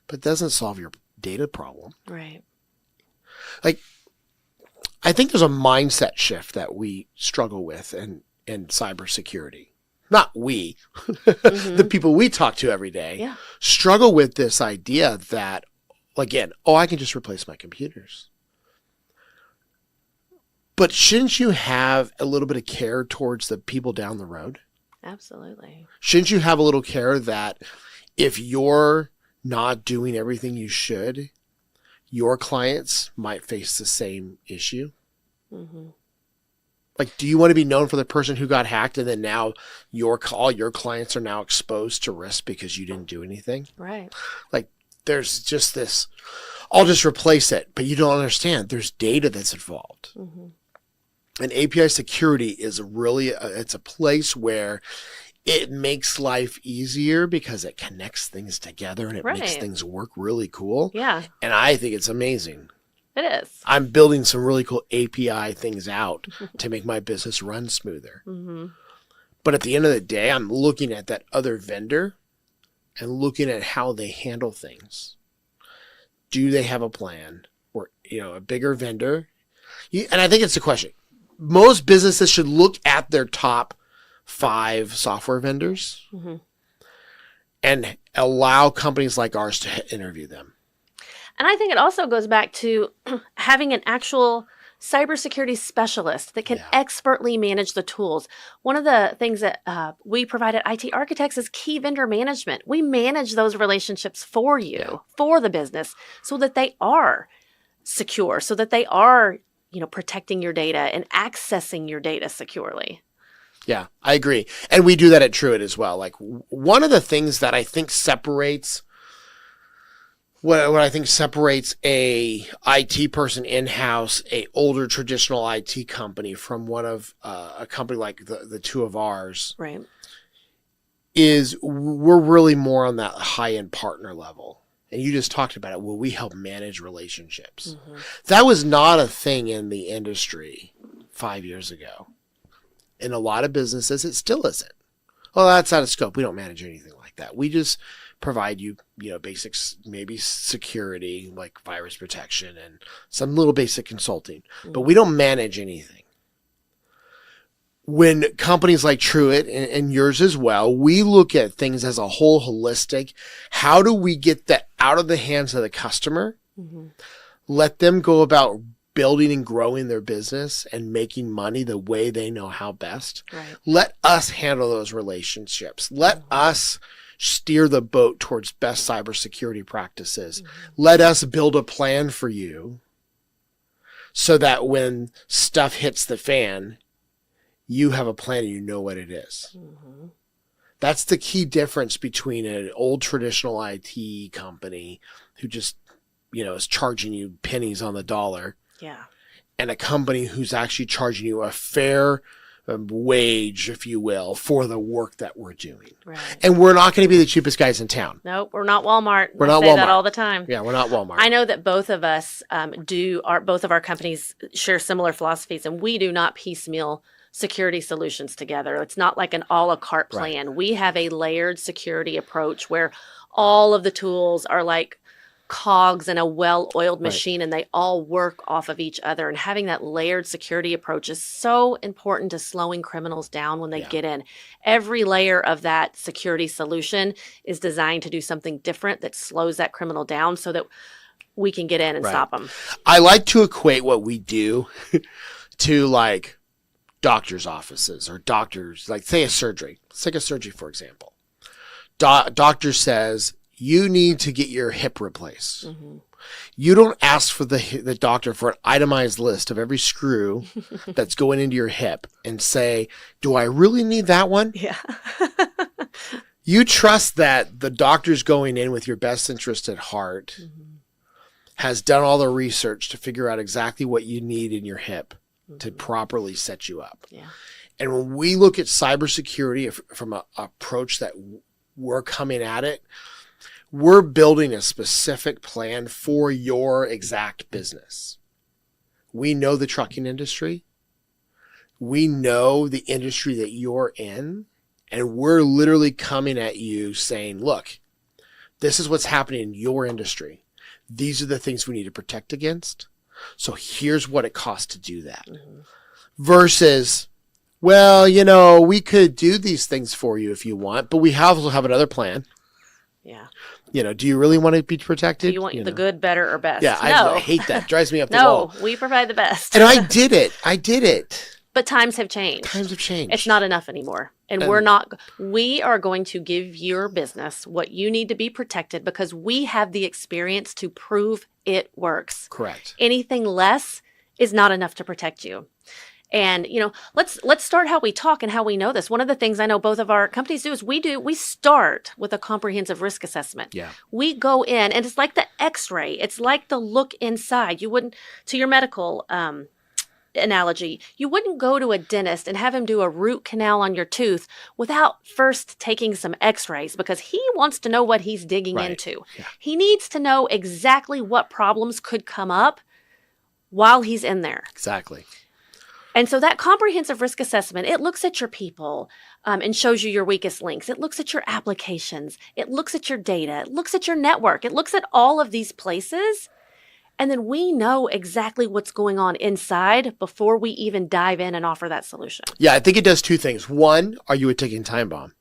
But it doesn't solve your data problem. Right. Like, I think there's a mindset shift that we struggle with in cybersecurity. Not we, Mm-hmm. the people we talk to every day, Yeah. struggle with this idea that, again, I can just replace my computers. But shouldn't you have a little bit of care towards the people down the road? Absolutely. Shouldn't you have a little care that if you're not doing everything you should, your clients might face the same issue? Mm-hmm. Like, do you want to be known for the person who got hacked and then now all your clients are now exposed to risk because you didn't do anything? Right. Like, there's just this, I'll just replace it. But you don't understand. There's data that's involved. Mm-hmm. And API security is really, it's a place where it makes life easier because it connects things together and it makes Right. things work really cool. Yeah, And I think it's amazing. it is. I'm building some really cool API things out to make my business run smoother. Mm-hmm. But at the end of the day, I'm looking at that other vendor and looking at how they handle things. Do they have a plan? Or, a bigger vendor? And I think it's a question. Most businesses should look at their top 5 software vendors Mm-hmm. and allow companies like ours to interview them. And I think it also goes back to having an actual cybersecurity specialist that can Yeah. expertly manage the tools. One of the things that we provide at IT Architects is key vendor management. We manage those relationships for you, for the business, so that they are secure, so that they are, protecting your data and accessing your data securely. Yeah, I agree. And we do that at Truett as well. Like, one of the things that I think separates what I think separates a IT person in-house, a older traditional IT company, from one of a company like the two of ours, Right. is we're really more on that high-end partner level. And you just talked about it. Well, we help manage relationships. Mm-hmm. That was not a thing in the industry 5 years ago. In a lot of businesses, it still isn't. Well, that's out of scope. We don't manage anything like that. We just provide you, basics, maybe security, like virus protection and some little basic consulting. But we don't manage anything. When companies like Truett and yours as well, we look at things as a whole holistic. How do we get that out of the hands of the customer? Mm-hmm. Let them go about building and growing their business and making money the way they know how best. Right. Let us handle those relationships. Let us steer the boat towards best cybersecurity practices. Let us build a plan for you so that when stuff hits the fan, you have a plan and you know what it is. Mm-hmm. That's the key difference between an old traditional IT company who just, is charging you pennies on the dollar, Yeah. and a company who's actually charging you a fair wage, if you will, for the work that we're doing. Right. And we're not going to be the cheapest guys in town. Nope, we're not Walmart. We're I not say that Walmart. all the time. Yeah, we're not Walmart. I know that both of us both of our companies share similar philosophies, and we do not piecemeal security solutions together. It's not like an a la carte plan. Right. We have a layered security approach where all of the tools are like cogs in a well-oiled machine, and they all work off of each other. And having that layered security approach is so important to slowing criminals down when they get in. Every layer of that security solution is designed to do something different that slows that criminal down so that we can get in and stop them. I like to equate what we do to like doctor's offices or doctors, like say a surgery. Let's take a surgery, for example. Doctor says, you need to get your hip replaced. Mm-hmm. You don't ask for the doctor for an itemized list of every screw that's going into your hip and say, do I really need that one? Yeah. You trust that the doctor's going in with your best interest at heart, has done all the research to figure out exactly what you need in your hip to properly set you up. Yeah. And when we look at cybersecurity from an approach that we're coming at it, we're building a specific plan for your exact business. We know the trucking industry. We know the industry that you're in. And we're literally coming at you saying, look, this is what's happening in your industry. These are the things we need to protect against. So here's what it costs to do that. Mm-hmm. Versus, well, we could do these things for you if you want, but we also have another plan. Yeah. Do you really want to be protected? Do you want the good, better, or best? Yeah, no. I hate that. It drives me up the wall. No, we provide the best. And I did it. But times have changed. Times have changed. It's not enough anymore. And we are going to give your business what you need to be protected because we have the experience to prove it works. Correct. Anything less is not enough to protect you. And, let's start how we talk and how we know this. One of the things I know both of our companies do is we start with a comprehensive risk assessment. Yeah. We go in and it's like the x-ray. It's like the look inside. You wouldn't, to your medical, analogy, you wouldn't go to a dentist and have him do a root canal on your tooth without first taking some x-rays because he wants to know what he's digging into. Yeah. He needs to know exactly what problems could come up while he's in there. Exactly. And so that comprehensive risk assessment, it looks at your people and shows you your weakest links. It looks at your applications. It looks at your data. It looks at your network. It looks at all of these places. And then we know exactly what's going on inside before we even dive in and offer that solution. Yeah, I think it does two things. One, are you a ticking time bomb?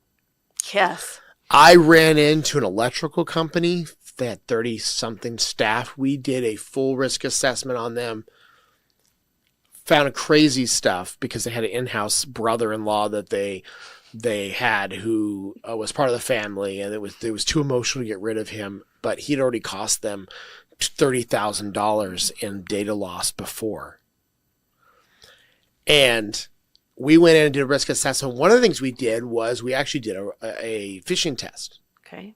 Yes. I ran into an electrical company. They had 30-something staff. We did a full risk assessment on them. Found crazy stuff because they had an in-house brother-in-law that they had who was part of the family, and it was too emotional to get rid of him, but he'd already cost them $30,000 in data loss before. And we went in and did a risk assessment. One of the things we did was we actually did a phishing test. Okay.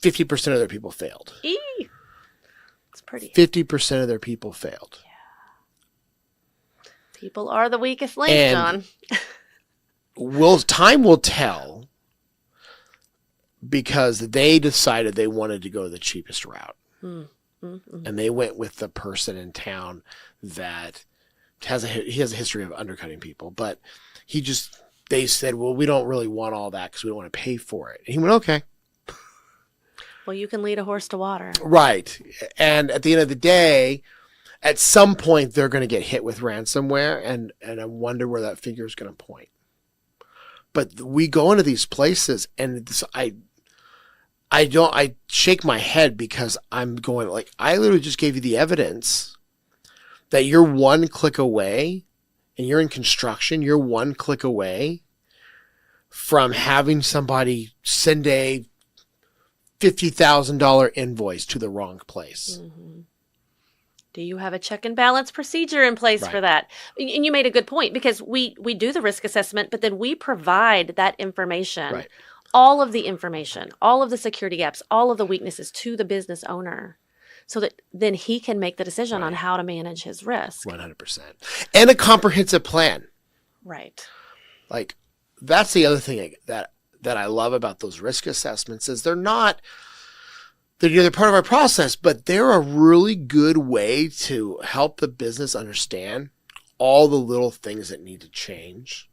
50% of their people failed. It's pretty. 50% of their people failed. Yeah. People are the weakest link, John. Time will tell. Because they decided they wanted to go the cheapest route. Mm-hmm. And they went with the person in town that he has a history of undercutting people. But they said, well, we don't really want all that because we don't want to pay for it. And he went, okay. Well, you can lead a horse to water. Right. And at the end of the day, at some point, they're going to get hit with ransomware. And I wonder where that figure is going to point. But we go into these places and I shake my head because I'm going I literally just gave you the evidence that you're one click away and you're in construction. You're one click away from having somebody send a $50,000 invoice to the wrong place. Mm-hmm. Do you have a check and balance procedure in place for that? And you made a good point because we do the risk assessment, but then we provide that information. Right. All of the information, all of the security gaps, all of the weaknesses to the business owner so that then he can make the decision on how to manage his risk. 100%. And a comprehensive plan. Right. That's the other thing that I love about those risk assessments is they're part of our process, but they're a really good way to help the business understand all the little things that need to change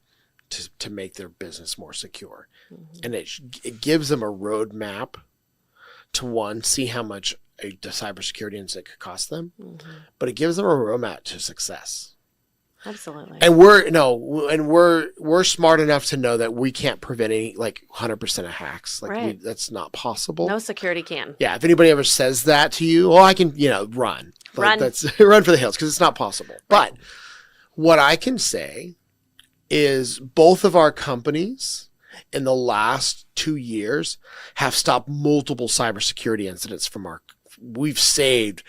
to make their business more secure. Mm-hmm. And it gives them a roadmap to see how much a cybersecurity incident could cost them, but it gives them a roadmap to success. Absolutely. And we're smart enough to know that we can't prevent any 100% of hacks. That's not possible. No security can. Yeah. If anybody ever says that to you, I can, run. That's run for the hills because it's not possible. Right. But what I can say is both of our companies in the last 2 years have stopped multiple cybersecurity incidents we've saved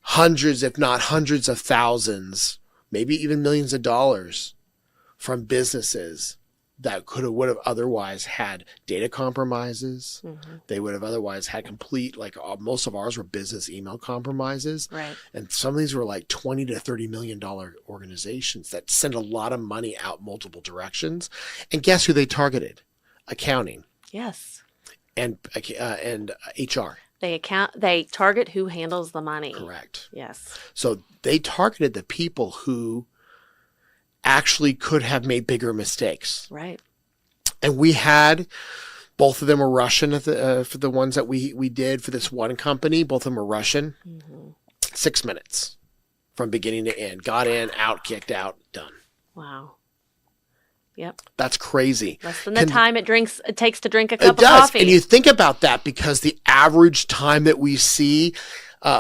hundreds, if not hundreds of thousands, maybe even millions of dollars from businesses that would have otherwise had data compromises. They would have otherwise had complete, most of ours were business email compromises. Right. And some of these were like $20 to $30 million organizations that send a lot of money out multiple directions. And guess who they targeted? Accounting. Yes. And HR. They target who handles the money. Correct. Yes. So they targeted the people who actually could have made bigger mistakes. Right. And we had, both of them were Russian for the ones that we did for this one company. Both of them were Russian. 6 minutes from beginning to end. Got in, out, kicked out, done. Wow. Yep. That's crazy. Less than the time it takes to drink a cup of does. coffee. And you think about that, because the average time that we see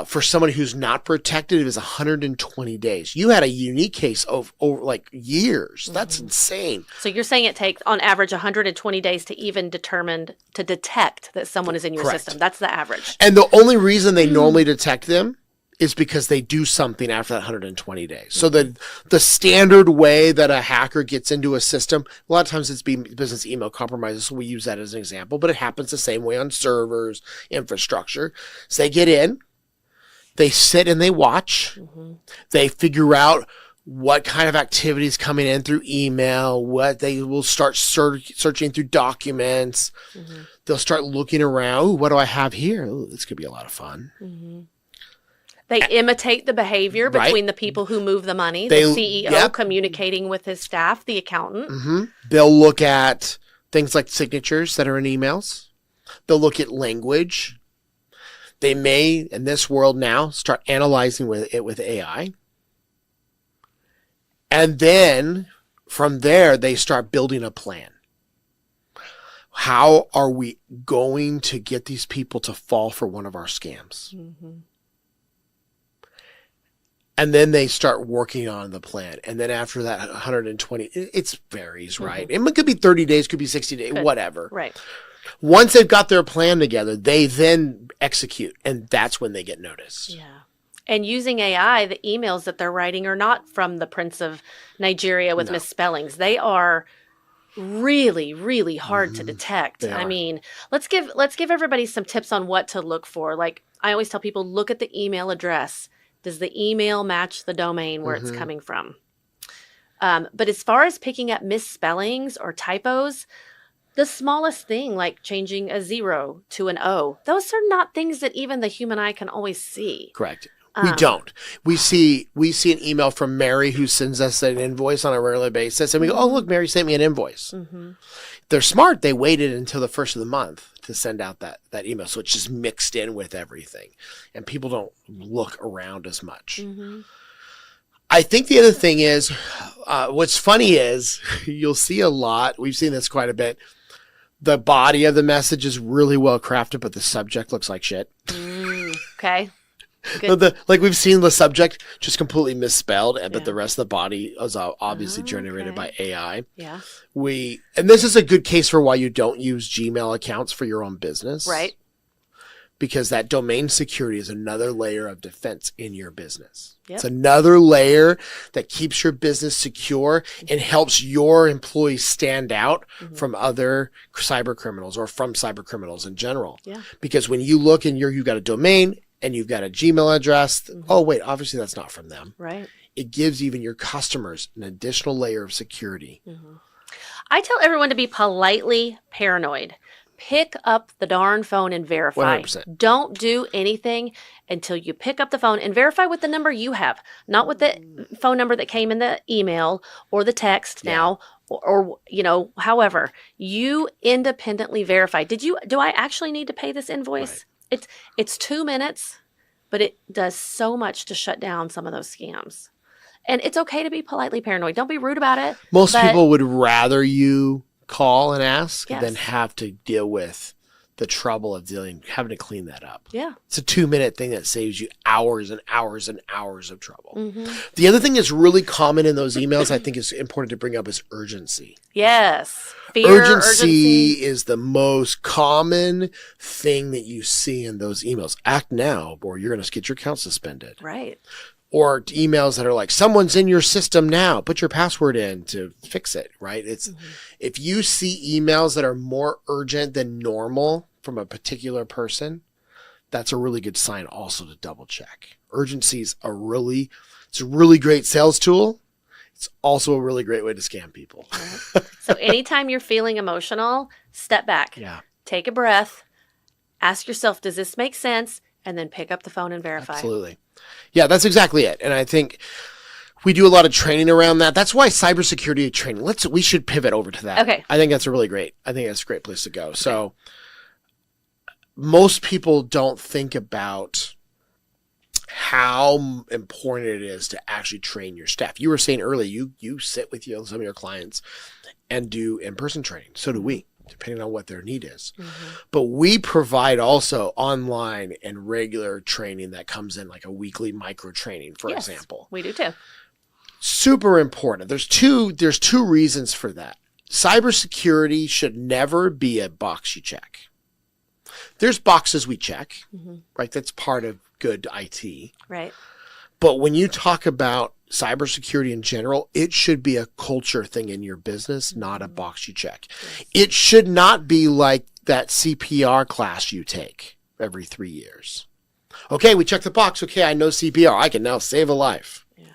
for somebody who's not protected is 120 days. You had a unique case of over like years. That's insane. So you're saying it takes on average 120 days to even to detect that someone is in your Correct. system. That's the average. And the only reason they normally detect them is because they do something after that 120 days. So the standard way that a hacker gets into a system, a lot of times it's business email compromises, so we use that as an example, but it happens the same way on servers, infrastructure. So they get in, they sit and they watch, they figure out what kind of activity is coming in through email, what they will start searching through documents. They'll start looking around. Ooh, what do I have here? Ooh, this could be a lot of fun. They imitate the behavior between the people who move the money, the CEO communicating with his staff, the accountant. They'll look at things like signatures that are in emails. They'll look at language. They may, in this world now, start analyzing it with AI. And then from there, they start building a plan. How are we going to get these people to fall for one of our scams? And then they start working on the plan. And then after that 120, it varies, right? It could be 30 days, could be 60 days, whatever. Right. Once they've got their plan together, they then execute. And that's when they get noticed. Yeah. And using AI, the emails that they're writing are not from the Prince of Nigeria with misspellings. They are really, really hard to detect. I mean, let's give everybody some tips on what to look for. Like I always tell people, look at the email address. Does the email match the domain where it's coming from? But as far as picking up misspellings or typos, the smallest thing like changing a 0 to an O, those are not things that even the human eye can always see. Correct. We don't. We see an email from Mary who sends us an invoice on a regular basis, and we go, "Oh, look, Mary sent me an invoice." They're smart. They waited until the first of the month to send out that email, so it's just mixed in with everything, and people don't look around as much. I think the other thing is, what's funny is you'll see a lot. We've seen this quite a bit. The body of the message is really well crafted, but the subject looks like shit. Okay. Like we've seen the subject just completely misspelled, but the rest of the body is obviously generated by AI. Yeah. And this is a good case for why you don't use Gmail accounts for your own business. Right. Because that domain security is another layer of defense in your business. Yep. It's another layer that keeps your business secure and helps your employees stand out from other cyber criminals or from cyber criminals in general. Yeah. Because when you look and you've got a domain and you've got a Gmail address, oh wait, obviously that's not from them. Right. It gives even your customers an additional layer of security. I tell everyone to be politely paranoid. Pick up the darn phone and verify. 100%. Don't do anything until you pick up the phone and verify with the number you have, not with the phone number that came in the email or the text now, or however. You independently verify. Do I actually need to pay this invoice? Right. It's 2 minutes, but it does so much to shut down some of those scams. And it's okay to be politely paranoid. Don't be rude about it. Most people would rather you call and ask than have to deal with the trouble of having to clean that up. Yeah. It's a 2-minute thing that saves you hours and hours and hours of trouble. Mm-hmm. The other thing that's really common in those emails, I think is important to bring up, is urgency. Yes. Urgency is the most common thing that you see in those emails. Act now, or you're going to get your account suspended. Right. Or emails that are like, someone's in your system now, put your password in to fix it, right? It's if you see emails that are more urgent than normal from a particular person, that's a really good sign also to double check. Urgency is it's a really great sales tool. It's also a really great way to scam people. Right. So anytime you're feeling emotional, step back. Yeah. Take a breath. Ask yourself, does this make sense? And then pick up the phone and verify. Absolutely. Yeah, that's exactly it. And I think we do a lot of training around that. That's why cybersecurity training. We should pivot over to that. Okay. I think that's a great place to go. So most people don't think about how important it is to actually train your staff. You were saying earlier, you sit with some of your clients and do in-person training. So do we, depending on what their need is. Mm-hmm. But we provide also online and regular training that comes in, like a weekly micro training, for example. We do too. Super important. There's two reasons for that. Cybersecurity should never be a box you check. There's boxes we check, right? That's part of good IT. Right. But when you talk about cybersecurity in general, it should be a culture thing in your business, not a box you check. Yes. It should not be like that CPR class you take every 3 years. Okay, we checked the box. Okay, I know CPR. I can now save a life. Yeah.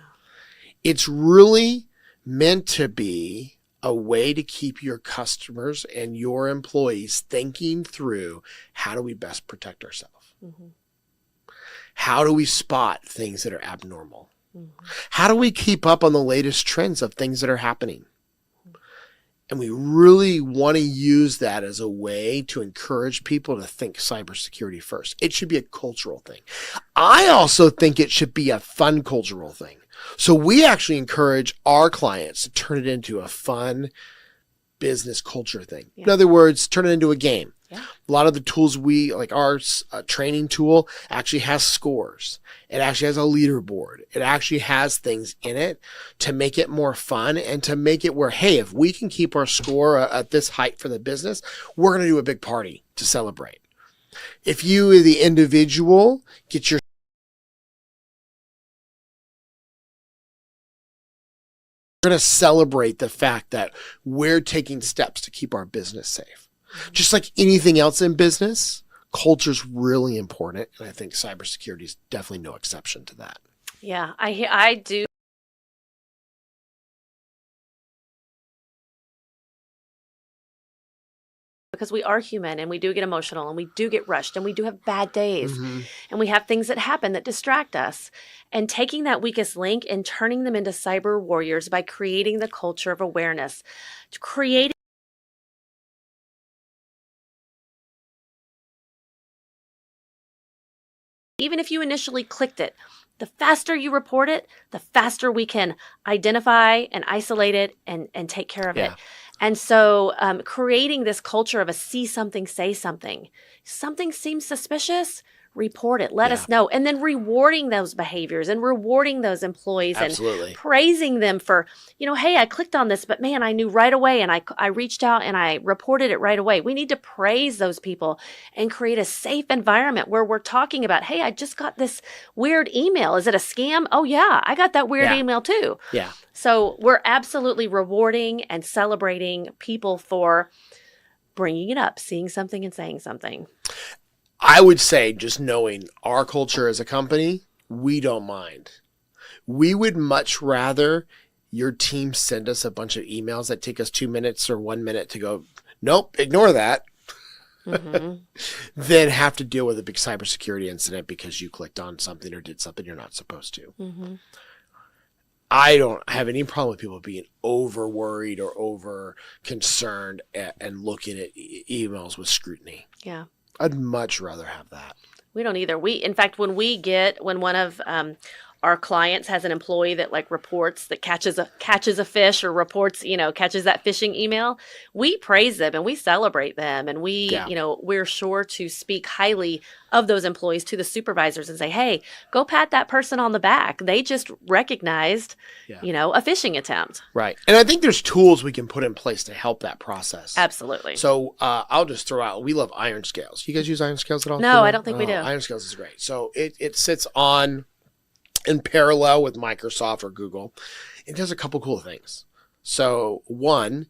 It's really meant to be a way to keep your customers and your employees thinking through, how do we best protect ourselves? Mm-hmm. How do we spot things that are abnormal? Mm-hmm. How do we keep up on the latest trends of things that are happening? And we really want to use that as a way to encourage people to think cybersecurity first. It should be a cultural thing. I also think it should be a fun cultural thing. So we actually encourage our clients to turn it into a fun business culture thing. Yeah. In other words, turn it into a game. Yeah. A lot of the tools like our training tool actually has scores. It actually has a leaderboard. It actually has things in it to make it more fun and to make it where, hey, if we can keep our score at this height for the business, we're going to do a big party to celebrate. If you, the individual, get your we're going to celebrate the fact that we're taking steps to keep our business safe. Just like anything else in business, culture's really important. And I think cybersecurity is definitely no exception to that. Yeah, I do. Because we are human and we do get emotional and we do get rushed and we do have bad days and we have things that happen that distract us. And taking that weakest link and turning them into cyber warriors by creating the culture of awareness, even if you initially clicked it, the faster you report it, the faster we can identify and isolate it and take care of it. And so creating this culture of a see something, say something. Something seems suspicious, report it, let us know. And then rewarding those behaviors and rewarding those employees and praising them for, hey, I clicked on this, but man, I knew right away and I reached out and I reported it right away. We need to praise those people and create a safe environment where we're talking about, hey, I just got this weird email. Is it a scam? Oh yeah, I got that weird email too. Yeah. So we're absolutely rewarding and celebrating people for bringing it up, seeing something and saying something. I would say, just knowing our culture as a company, we don't mind. We would much rather your team send us a bunch of emails that take us 2 minutes or 1 minute to go, nope, ignore that, than have to deal with a big cybersecurity incident because you clicked on something or did something you're not supposed to. Mm-hmm. I don't have any problem with people being over worried or over concerned and looking at emails with scrutiny. Yeah. I'd much rather have that. We don't either. In fact, when one of our clients has an employee that like reports that catches a fish or reports, catches that phishing email, we praise them and we celebrate them, and Yeah. we're sure to speak highly of those employees to the supervisors and say, hey, go pat that person on the back. They just recognized, a phishing attempt. Right. And I think there's tools we can put in place to help that process. Absolutely. So I'll just throw out, we love Iron Scales. You guys use Iron Scales at all? No, I don't think we do. Iron Scales is great. So it sits in parallel with Microsoft or Google. It does a couple cool things. So one,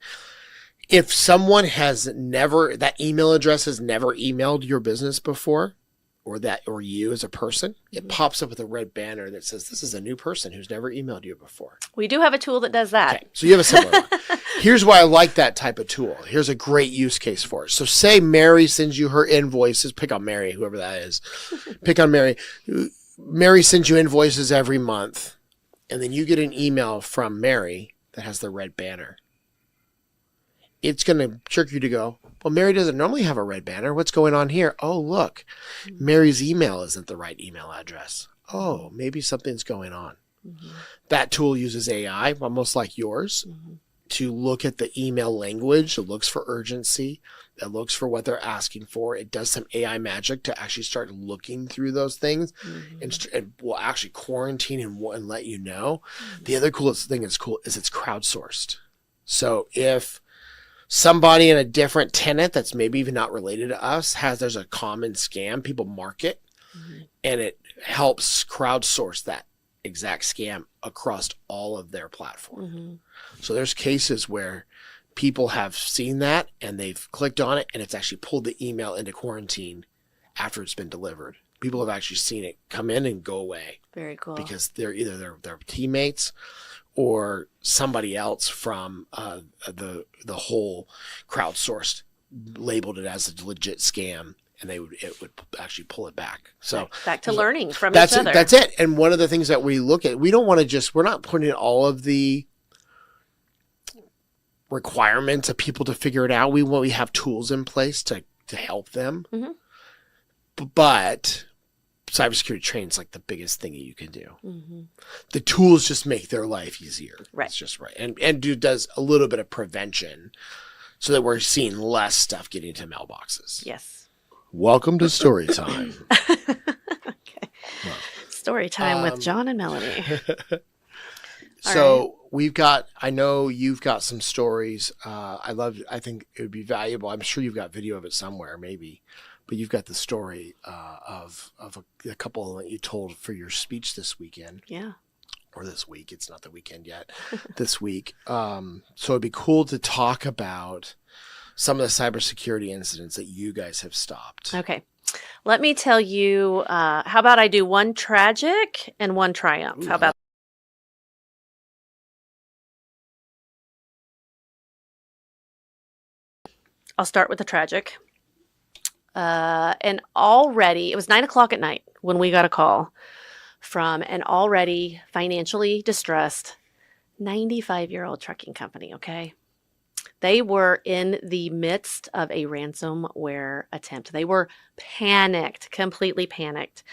if someone that email address has never emailed your business before, or you as a person, it pops up with a red banner that says, this is a new person who's never emailed you before. We do have a tool that does that. Okay, so you have a similar one. Here's why I like that type of tool. Here's a great use case for it. So say Mary sends you her invoices. Pick on Mary, whoever that is. Pick on Mary. Mary sends you invoices every month, and then you get an email from Mary that has the red banner. It's going to trick you to go, well, Mary doesn't normally have a red banner. What's going on here? Oh, look, Mary's email isn't the right email address. Oh, maybe something's going on. Mm-hmm. That tool uses AI, almost like yours, to look at the email language. It looks for urgency. It looks for what they're asking for. It does some AI magic to actually start looking through those things and will actually quarantine and let you know. The other coolest thing is it's crowdsourced. So if somebody in a different tenant that's maybe even not related to us there's a common scam, people mark it, and it helps crowdsource that exact scam across all of their platform. So there's cases where people have seen that and they've clicked on it and it's actually pulled the email into quarantine after it's been delivered. People have actually seen it come in and go away. Very cool. Because they're either their teammates or somebody else from the whole crowdsourced labeled it as a legit scam, and it would actually pull it back. So back to learning from each other. That's it. And one of the things that we look at, we don't want to we're not putting in all of the requirements of people to figure it out. We have tools in place to help them. But cybersecurity training is like the biggest thing that you can do. The tools just make their life easier. Right. It's just right. And does a little bit of prevention so that we're seeing less stuff getting into mailboxes. Yes. Welcome to story time. Okay. Well, story time with John and Melanie. So I know you've got some stories. I think it would be valuable. I'm sure you've got video of it somewhere, maybe. But you've got the story of a couple that you told for your speech this weekend. Yeah. Or this week. It's not the weekend yet. This week. So it'd be cool to talk about some of the cybersecurity incidents that you guys have stopped. Okay. Let me tell you, how about I do one tragic and one triumph? How about I'll start with the tragic. And already, it was 9:00 at night when we got a call from an already financially distressed 95-year-old trucking company, okay? They were in the midst of a ransomware attempt. They were panicked, completely panicked.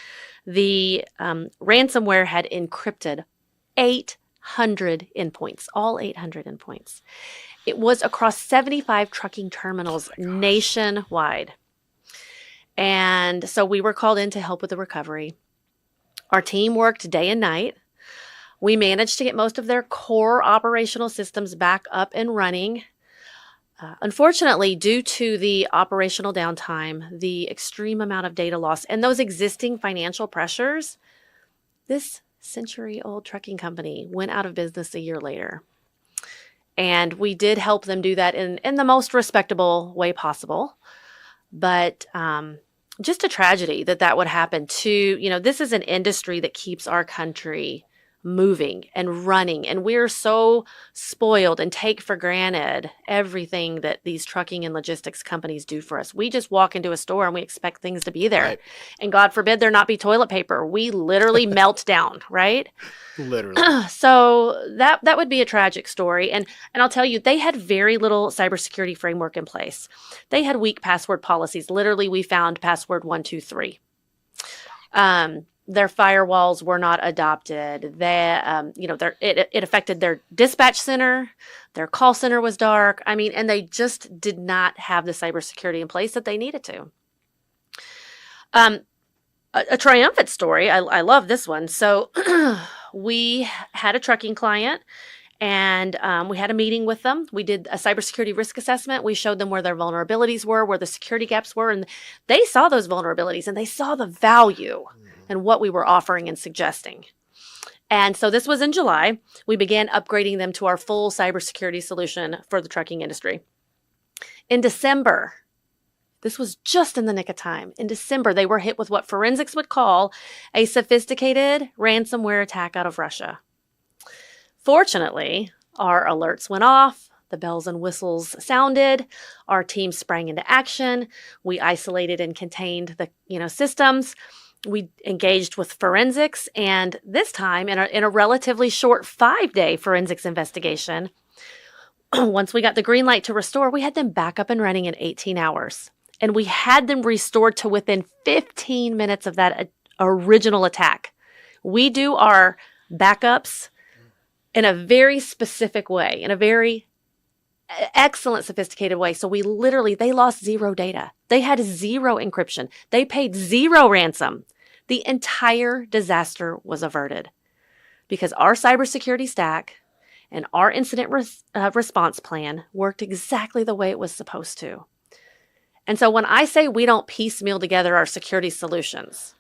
The ransomware had encrypted 800 endpoints, all 800 endpoints. It was across 75 trucking terminals nationwide. And so we were called in to help with the recovery. Our team worked day and night. We managed to get most of their core operational systems back up and running. Unfortunately, due to the operational downtime, the extreme amount of data loss, and those existing financial pressures, this century-old trucking company went out of business a year later. And we did help them do that in the most respectable way possible. But just a tragedy that would happen to, this is an industry that keeps our country moving and running. And we're so spoiled and take for granted everything that these trucking and logistics companies do for us. We just walk into a store and we expect things to be there. Right. And God forbid there not be toilet paper. We literally melt down, right? Literally. So that would be a tragic story. And I'll tell you, they had very little cybersecurity framework in place. They had weak password policies. Literally, we found password 123. Their firewalls were not adopted. It affected their dispatch center. Their call center was dark. I mean, and they just did not have the cybersecurity in place that they needed to. A triumphant story. I love this one. So we had a trucking client, and we had a meeting with them. We did a cybersecurity risk assessment. We showed them where their vulnerabilities were, where the security gaps were, and they saw those vulnerabilities and they saw the value and what we were offering and suggesting. And so this was in July. We began upgrading them to our full cybersecurity solution for the trucking industry. In December, this was just in the nick of time. In December, they were hit with what forensics would call a sophisticated ransomware attack out of Russia. Fortunately, our alerts went off, the bells and whistles sounded, our team sprang into action, we isolated and contained the systems, we engaged with forensics, and this time, in a relatively short 5-day forensics investigation, once we got the green light to restore, we had them back up and running in 18 hours. And we had them restored to within 15 minutes of that original attack. We do our backups in a very specific way, in a very excellent, sophisticated way. So they lost zero data. They had zero encryption. They paid zero ransom. The entire disaster was averted because our cybersecurity stack and our incident response plan worked exactly the way it was supposed to. And so when I say we don't piecemeal together our security solutions,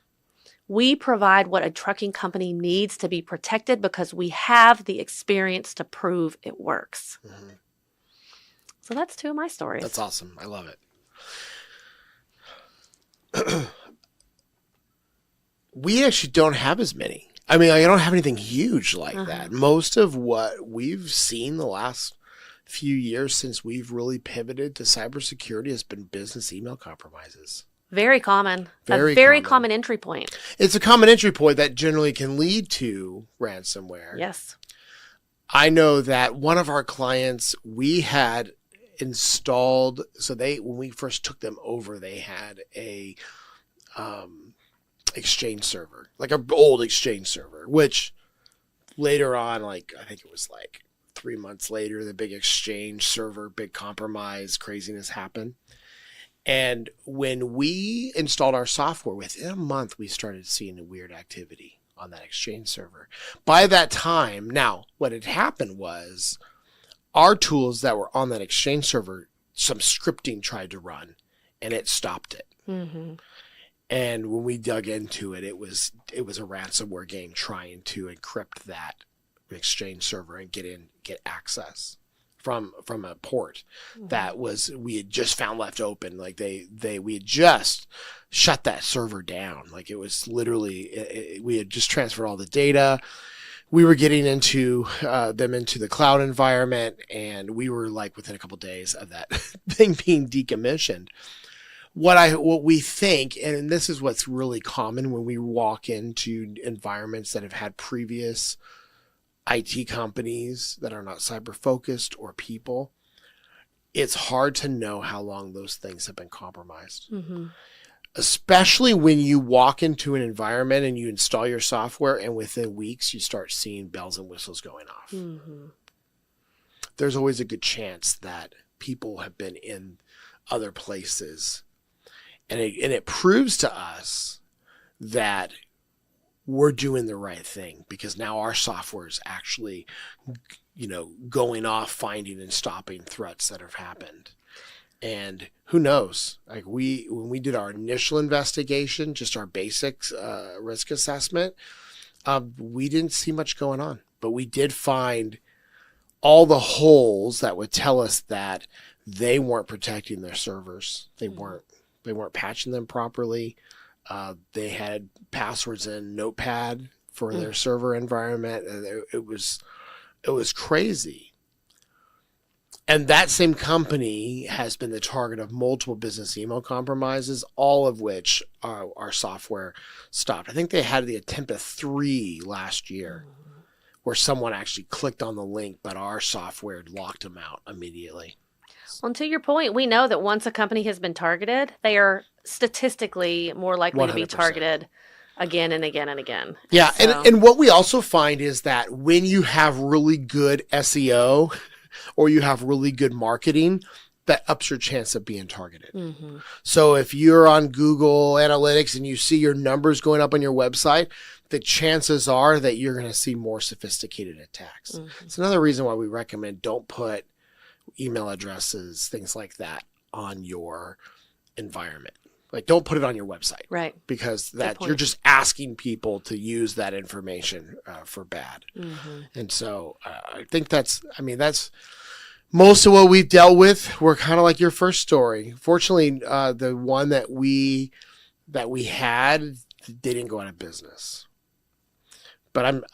we provide what a trucking company needs to be protected because we have the experience to prove it works. Mm-hmm. So that's 2 of my stories. That's awesome. I love it. We actually don't have as many. I mean, I don't have anything huge like that. Most of what we've seen the last few years since we've really pivoted to cybersecurity has been business email compromises. Very common. A very common entry point. It's a common entry point that generally can lead to ransomware. Yes. I know that one of our clients, we had installed, when we first took them over, they had a Exchange server, like an old Exchange server, which later on, I think it was 3 months later, the big Exchange server, big compromise craziness happened. And when we installed our software, within a month, we started seeing a weird activity on that Exchange server. By that time, now what had happened was our tools that were on that Exchange server, some scripting tried to run and it stopped it. Mm-hmm. And when we dug into it, it was a ransomware game trying to encrypt that Exchange server and get access from a port that we had just found left open. We had just shut that server down. It was literally, we had just transferred all the data. We were getting into them into the cloud environment, and we were within a couple of days of that thing being decommissioned. What we think, and this is what's really common when we walk into environments that have had previous IT companies that are not cyber focused or people, it's hard to know how long those things have been compromised. Mm-hmm. Especially when you walk into an environment and you install your software and within weeks you start seeing bells and whistles going off. Mm-hmm. There's always a good chance that people have been in other places. And it proves to us that we're doing the right thing because now our software is actually, going off, finding and stopping threats that have happened. And who knows? When we did our initial investigation, just our basics risk assessment, we didn't see much going on, but we did find all the holes that would tell us that they weren't protecting their servers. They weren't patching them properly. They had passwords in Notepad for their server environment. It was crazy. And that same company has been the target of multiple business email compromises, all of which our software stopped. I think they had the attempt of 3 last year where someone actually clicked on the link, but our software locked them out immediately. Well, and to your point, we know that once a company has been targeted, they are statistically more likely 100%. To be targeted again and again and again. Yeah. So, And what we also find is that when you have really good SEO or you have really good marketing, that ups your chance of being targeted. mm-hmm. So if you're on Google Analytics and you see your numbers going up on your website, the chances are that you're going to see more sophisticated attacks. Mm-hmm. It's another reason why we recommend don't put email addresses, things like that on your environment. Like don't put it on your website. Right. Because Good that point. you're just asking people to use that information for bad. Mm-hmm. And so I think that's most of what we've dealt with. We're kind of like your first story. Fortunately, the one that we had, they didn't go out of business. But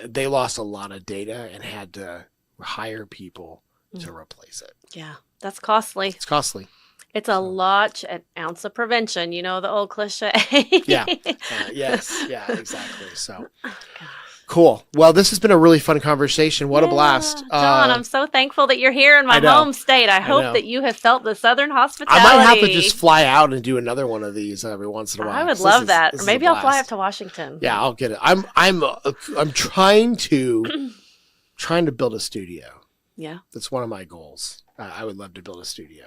they lost a lot of data and had to hire people to replace it. Yeah, that's costly. It's costly. It's a lot, an ounce of prevention. You know the old cliche. Yeah. Yes. Yeah. Exactly. So. Cool. Well, this has been a really fun conversation. What a blast. John, I'm so thankful that you're here in my home state. I hope that you have felt the Southern hospitality. I might have to just fly out and do another one of these every once in a while. I would love that. Or maybe I'll fly up to Washington. Yeah, I'll get it. I'm trying to build a studio. Yeah. That's one of my goals. I would love to build a studio.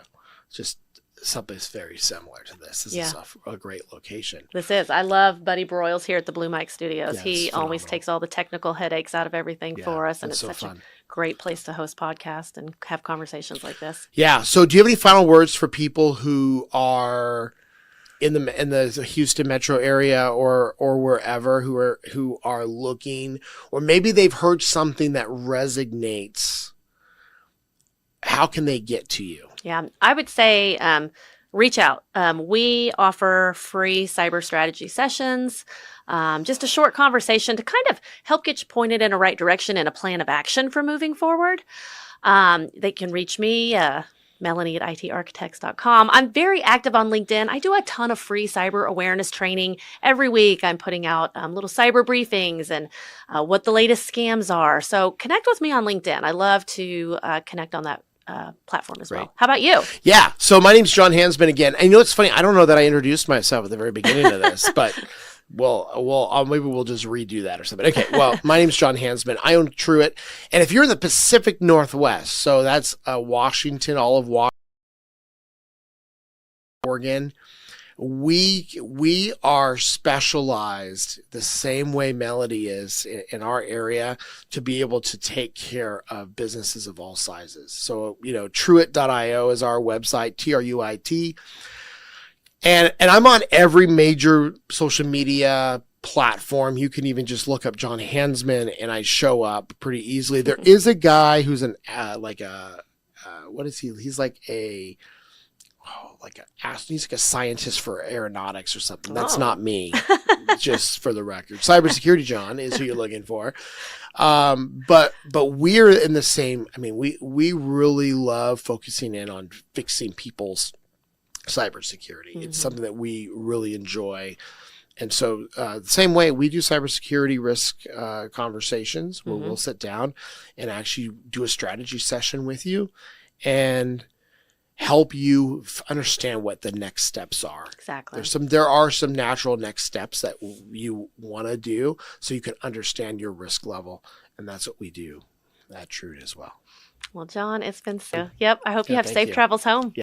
Just something that's very similar to this. This is a great location. This is. I love Buddy Broyles here at the Blue Mike Studios. Yeah, he always takes all the technical headaches out of everything for us, and it's such a great place to host podcasts and have conversations like this. Yeah. So, do you have any final words for people who are in the Houston metro area or wherever who are looking, or maybe they've heard something that resonates? How can they get to you? Yeah, I would say reach out. We offer free cyber strategy sessions, just a short conversation to kind of help get you pointed in the right direction and a plan of action for moving forward. They can reach me, Melanie at itarchitects.com. I'm very active on LinkedIn. I do a ton of free cyber awareness training every week. I'm putting out little cyber briefings and what the latest scams are. So connect with me on LinkedIn. I love to connect on that platform as well. How about you? Yeah. So my name's John Hansman again. And you know what's funny? I don't know that I introduced myself at the very beginning of this, but maybe we'll just redo that or something. Okay. Well, my name's John Hansman. I own Truett. And if you're in the Pacific Northwest, so that's Washington, all of Washington, Oregon, we are specialized the same way Melody is in our area to be able to take care of businesses of all sizes. So, Truett.io is our website, TRUIT. And I'm on every major social media platform. You can even just look up John Hansman and I show up pretty easily. There is a guy who's what is he? He's like he's like a scientist for aeronautics or something. That's not me, just for the record. Cybersecurity John is who you're looking for. But we're in the same, we really love focusing in on fixing people's cybersecurity. Mm-hmm. It's something that we really enjoy. And so the same way we do cybersecurity risk conversations where we'll sit down and actually do a strategy session with you and help you understand what the next steps are. Exactly. There are some natural next steps that you want to do so you can understand your risk level. And that's what we do at Truett as well. Well, John, it's been so. Yep. I hope you have safe travels home. Yeah.